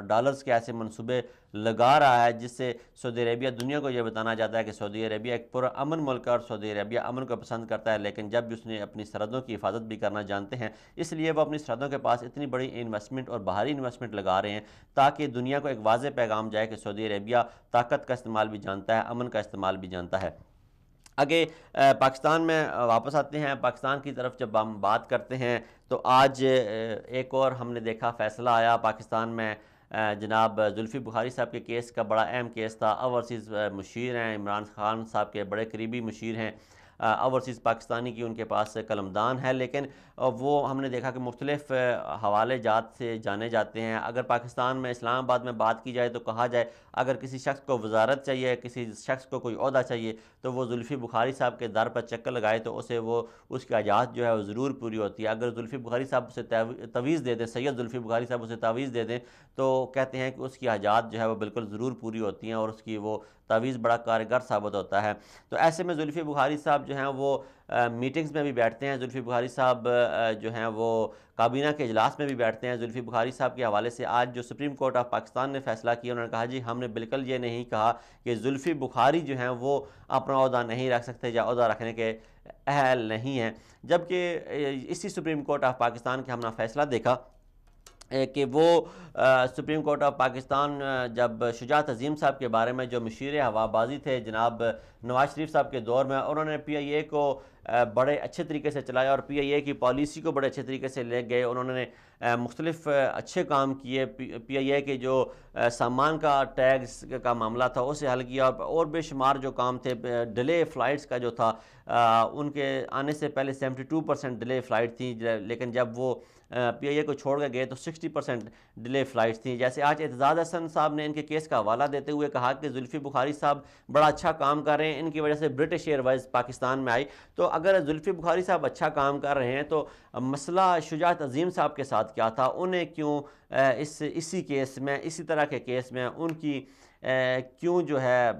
ڈالرز کے ایسے منصوبے لگا رہا ہے، جس سے سعودی عربیہ دنیا کو یہ بتانا چاہتا ہے کہ سعودی عربیہ ایک پرامن ملک ہے، اور سعودی عربیہ امن کو پسند کرتا ہے، لیکن جب اس نے اپنی سرحدوں کی حفاظت بھی کرنا جانتے ہیں، اس لیے وہ اپنی سرحدوں کے پاس اتنی بڑی انویسٹمنٹ اور باہری انویسٹمنٹ لگا رہے ہیں، تاکہ دنیا کو ایک واضح پیغام جائے کہ سعودی عربیہ طاقت کا استعمال بھی جانتا ہے، امن کا استعمال بھی جانتا ہے۔ آگے پاکستان میں واپس آتے ہیں، پاکستان کی طرف جب ہم بات کرتے ہیں تو آج ایک اور ہم نے دیکھا فیصلہ آیا پاکستان میں، جناب زلفی بخاری صاحب کے کیس کا بڑا اہم کیس تھا۔ اوورسیز مشیر ہیں، عمران خان صاحب کے بڑے قریبی مشیر ہیں، اوورسیز پاکستانی کی ان کے پاس قلمدان ہے، لیکن وہ ہم نے دیکھا کہ مختلف حوالے جات سے جانے جاتے ہیں۔ اگر پاکستان میں اسلام آباد میں بات کی جائے تو کہا جائے اگر کسی شخص کو وزارت چاہیے، کسی شخص کو کوئی عہدہ چاہیے، تو وہ زلفی بخاری صاحب کے در پر چکر لگائے تو اسے اس کی حاجات جو ہے وہ ضرور پوری ہوتی ہے۔ اگر زلفی بخاری صاحب اسے تویز دے دیں، سید زلفی بخاری صاحب اسے تعویذ دے دیں، تو کہتے ہیں کہ اس کی حاجات جو ہے وہ بالکل ضرور پوری ہوتی ہیں، اور اس کی وہ تعویذ بڑا کارگر ثابت ہوتا ہے۔ تو ایسے میں زلفی بخاری صاحب جو ہیں وہ میٹنگز میں بھی بیٹھتے ہیں، زلفی بخاری صاحب جو ہیں وہ کابینہ کے اجلاس میں بھی بیٹھتے ہیں۔ زلفی بخاری صاحب کے حوالے سے آج جو سپریم کورٹ آف پاکستان نے فیصلہ کیا، انہوں نے کہا جی ہم نے بالکل یہ نہیں کہا کہ زلفی بخاری جو ہیں وہ اپنا عہدہ نہیں رکھ سکتے یا عہدہ رکھنے کے اہل نہیں ہیں، جبکہ اسی سپریم کورٹ آف پاکستان کے ہم نے فیصلہ دیکھا کہ وہ سپریم کورٹ آف پاکستان جب شجاعت عظیم صاحب کے بارے میں جو مشیر ہوا بازی تھے جناب نواز شریف صاحب کے دور میں، انہوں نے پی آئی اے کو بڑے اچھے طریقے سے چلایا، اور پی آئی اے کی پالیسی کو بڑے اچھے طریقے سے لے گئے۔ انہوں نے مختلف اچھے کام کیے، پی آئی اے کے جو سامان کا ٹیکس کا معاملہ تھا اسے حل کیا، اور بے شمار جو کام تھے، ڈیلے فلائٹس کا جو تھا، ان کے آنے سے پہلے 72% ڈیلے فلائٹ تھیں، لیکن جب وہ پی آئی اے کو چھوڑ کے گئے تو 60% ڈیلے فلائٹس تھیں۔ جیسے آج اعتزاز احسن صاحب نے ان کے کیس کا حوالہ دیتے ہوئے کہا کہ زلفی بخاری صاحب بڑا اچھا کام کر رہے ہیں، ان کی وجہ سے برٹش ایئر ویز پاکستان میں آئی۔ تو اگر زلفی بخاری صاحب اچھا کام کر رہے ہیں تو مسئلہ شجاعت عظیم صاحب کے ساتھ کیا تھا؟ انہیں کیوں اسی کیس میں، اسی طرح کے کیس میں ان کی کیوں جو ہے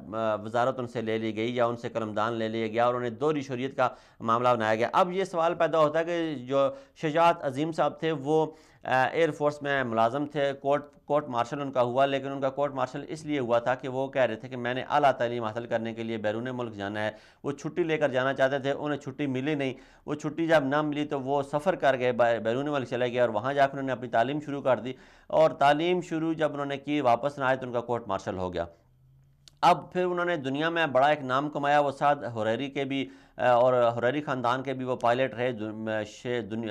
وزارت ان سے لے لی گئی یا ان سے قلمدان لے لیا گیا، اور انہیں دوہری شریعت کا معاملہ بنایا گیا؟ اب یہ سوال پیدا ہوتا ہے کہ جو شجاعت عظیم صاحب تھے وہ ایئر فورس میں ملازم تھے، کورٹ مارشل ان کا ہوا، لیکن ان کا کورٹ مارشل اس لیے ہوا تھا کہ وہ کہہ رہے تھے کہ میں نے اعلیٰ تعلیم حاصل کرنے کے لیے بیرون ملک جانا ہے۔ وہ چھٹی لے کر جانا چاہتے تھے، انہیں چھٹی ملی نہیں، وہ چھٹی جب نہ ملی تو وہ سفر کر گئے، بیرون ملک چلے گئے، اور وہاں جا کر انہوں نے اپنی تعلیم شروع کر دی، اور تعلیم شروع جب انہوں نے کی واپس نہ آئے تو ان کا کورٹ مارشل ہو گیا۔ اب پھر انہوں نے دنیا میں بڑا ایک نام کمایا، وہ سعد حریری کے بھی اور حریری خاندان کے بھی وہ پائلٹ رہے،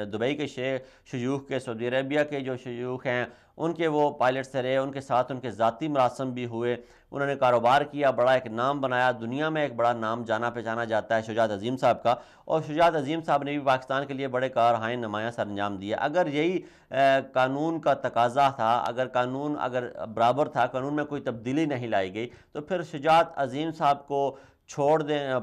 دبئی کے شیوخ کے، سعودی عربیہ کے جو شیوخ ہیں ان کے وہ پائلٹس رہے، ان کے ساتھ ان کے ذاتی مراسم بھی ہوئے، انہوں نے کاروبار کیا، بڑا ایک نام بنایا، دنیا میں ایک بڑا نام جانا پہچانا جاتا ہے شجاعت عظیم صاحب کا، اور شجاعت عظیم صاحب نے بھی پاکستان کے لیے بڑے کارہائے نمایاں سر انجام دیے۔ اگر یہی قانون کا تقاضا تھا، اگر قانون برابر تھا، قانون میں کوئی تبدیلی نہیں لائی گئی، تو پھر شجاعت عظیم صاحب کو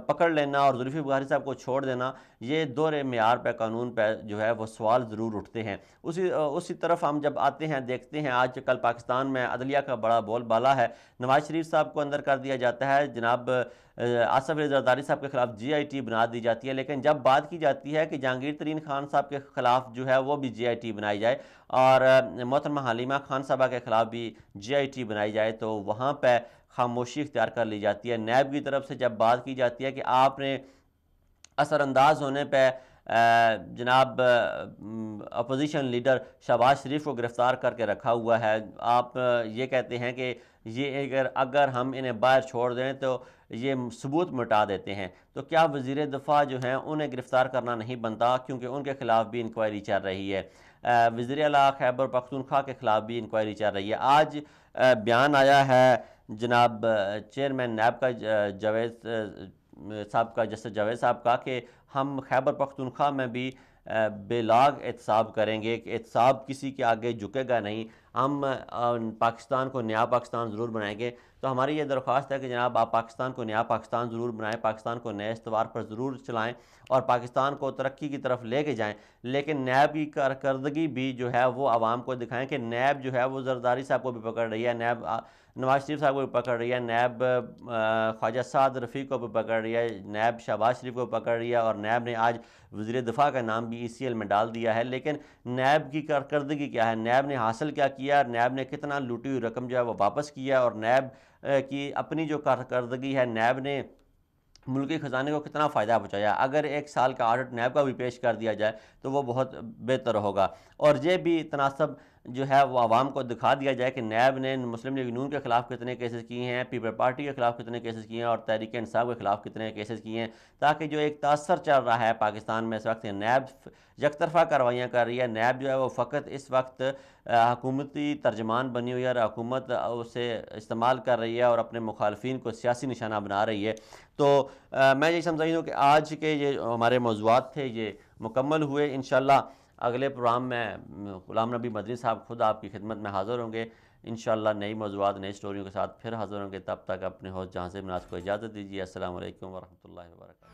پکڑ لینا اور زلفی بخاری صاحب کو چھوڑ دینا، یہ دوہرے معیار پہ قانون پہ جو ہے وہ سوال ضرور اٹھتے ہیں۔ اسی طرف ہم جب آتے ہیں دیکھتے ہیں آج کل پاکستان میں عدلیہ کا بڑا بول بالا ہے، نواز شریف صاحب کو اندر کر دیا جاتا ہے، جناب آصف علی زرداری صاحب کے خلاف جی آئی ٹی بنا دی جاتی ہے، لیکن جب بات کی جاتی ہے کہ جہانگیر ترین خان صاحب کے خلاف جو ہے وہ بھی جی آئی ٹی بنائی جائے، اور محترمہ حلیمہ خان صاحبہ کے خلاف بھی جی آئی ٹی بنائی جائے، تو وہاں پہ خاموشی اختیار کر لی جاتی ہے۔ نیب کی طرف سے جب بات کی جاتی ہے کہ آپ نے اثر انداز ہونے پہ جناب اپوزیشن لیڈر شہباز شریف کو گرفتار کر کے رکھا ہوا ہے، آپ یہ کہتے ہیں کہ یہ اگر ہم انہیں باہر چھوڑ دیں تو یہ ثبوت مٹا دیتے ہیں، تو کیا وزیر دفاع جو ہیں انہیں گرفتار کرنا نہیں بنتا؟ کیونکہ ان کے خلاف بھی انکوائری چل رہی ہے، وزیر اعلیٰ خیبر پختونخوا کے خلاف بھی انکوائری چل رہی ہے۔ آج بیان آیا ہے جناب چیئرمین نیب کا جاوید صاحب کا، جسٹس جاوید صاحب کا، کہ ہم خیبر پختونخوا میں بھی بے لاگ احتساب کریں گے، کہ احتساب کسی کے آگے جھکے گا نہیں، ہم پاکستان کو نیا پاکستان ضرور بنائیں گے۔ تو ہماری یہ درخواست ہے کہ جناب آپ پاکستان کو نیا پاکستان ضرور بنائیں، پاکستان کو نئے استوار پر ضرور چلائیں اور پاکستان کو ترقی کی طرف لے کے جائیں، لیکن نیب کی کارکردگی بھی جو ہے وہ عوام کو دکھائیں کہ نیب جو ہے وہ زرداری صاحب کو بھی پکڑ رہی ہے، نیب نواز شریف صاحب کو بھی پکڑ رہی ہے، نیب خواجہ سعد رفیق کو بھی پکڑ رہی ہے، نیب شہباز شریف کو پکڑ رہی ہے، اور نیب نے آج وزیر دفاع کا نام بھی ECL میں ڈال دیا ہے۔ لیکن نیب کی کارکردگی کیا ہے، نیب نے حاصل کیا کیا، نیب نے کتنا لوٹی ہوئی رقم جو ہے وہ واپس کیا، اور نیب کی اپنی جو کارکردگی ہے، نیب نے ملکی خزانے کو کتنا فائدہ پہنچایا۔ اگر 1 سال کا آڈٹ نیب کا بھی پیش کر دیا جائے تو وہ بہت بہتر ہوگا، اور یہ بھی تناسب جو ہے وہ عوام کو دکھا دیا جائے کہ نیب نے مسلم لیگ نون کے خلاف کتنے کیسز کیے ہیں، پیپل پارٹی کے خلاف کتنے کیسز کیے ہیں، اور تحریک انصاف کے خلاف کتنے کیسز کیے ہیں، تاکہ جو ایک تاثر چل رہا ہے پاکستان میں اس وقت، نیب یک طرفہ کارروائیاں کر رہی ہے، نیب جو ہے وہ فقط اس وقت حکومتی ترجمان بنی ہوئی ہے، اور حکومت اسے استعمال کر رہی ہے اور اپنے مخالفین کو سیاسی نشانہ بنا رہی ہے۔ تو میں یہ سمجھتا ہوں کہ آج کے یہ ہمارے موضوعات تھے یہ مکمل ہوئے۔ انشاءاللہ اگلے پروگرام میں غلام نبی مدنی صاحب خود آپ کی خدمت میں حاضر ہوں گے، انشاءاللہ نئی موضوعات نئی سٹوریوں کے ساتھ پھر حاضر ہوں گے۔ تب تک اپنے ہوسٹ جہاں سے مناس کو اجازت دیجیے۔ السلام علیکم ورحمۃ اللہ وبرکاتہ۔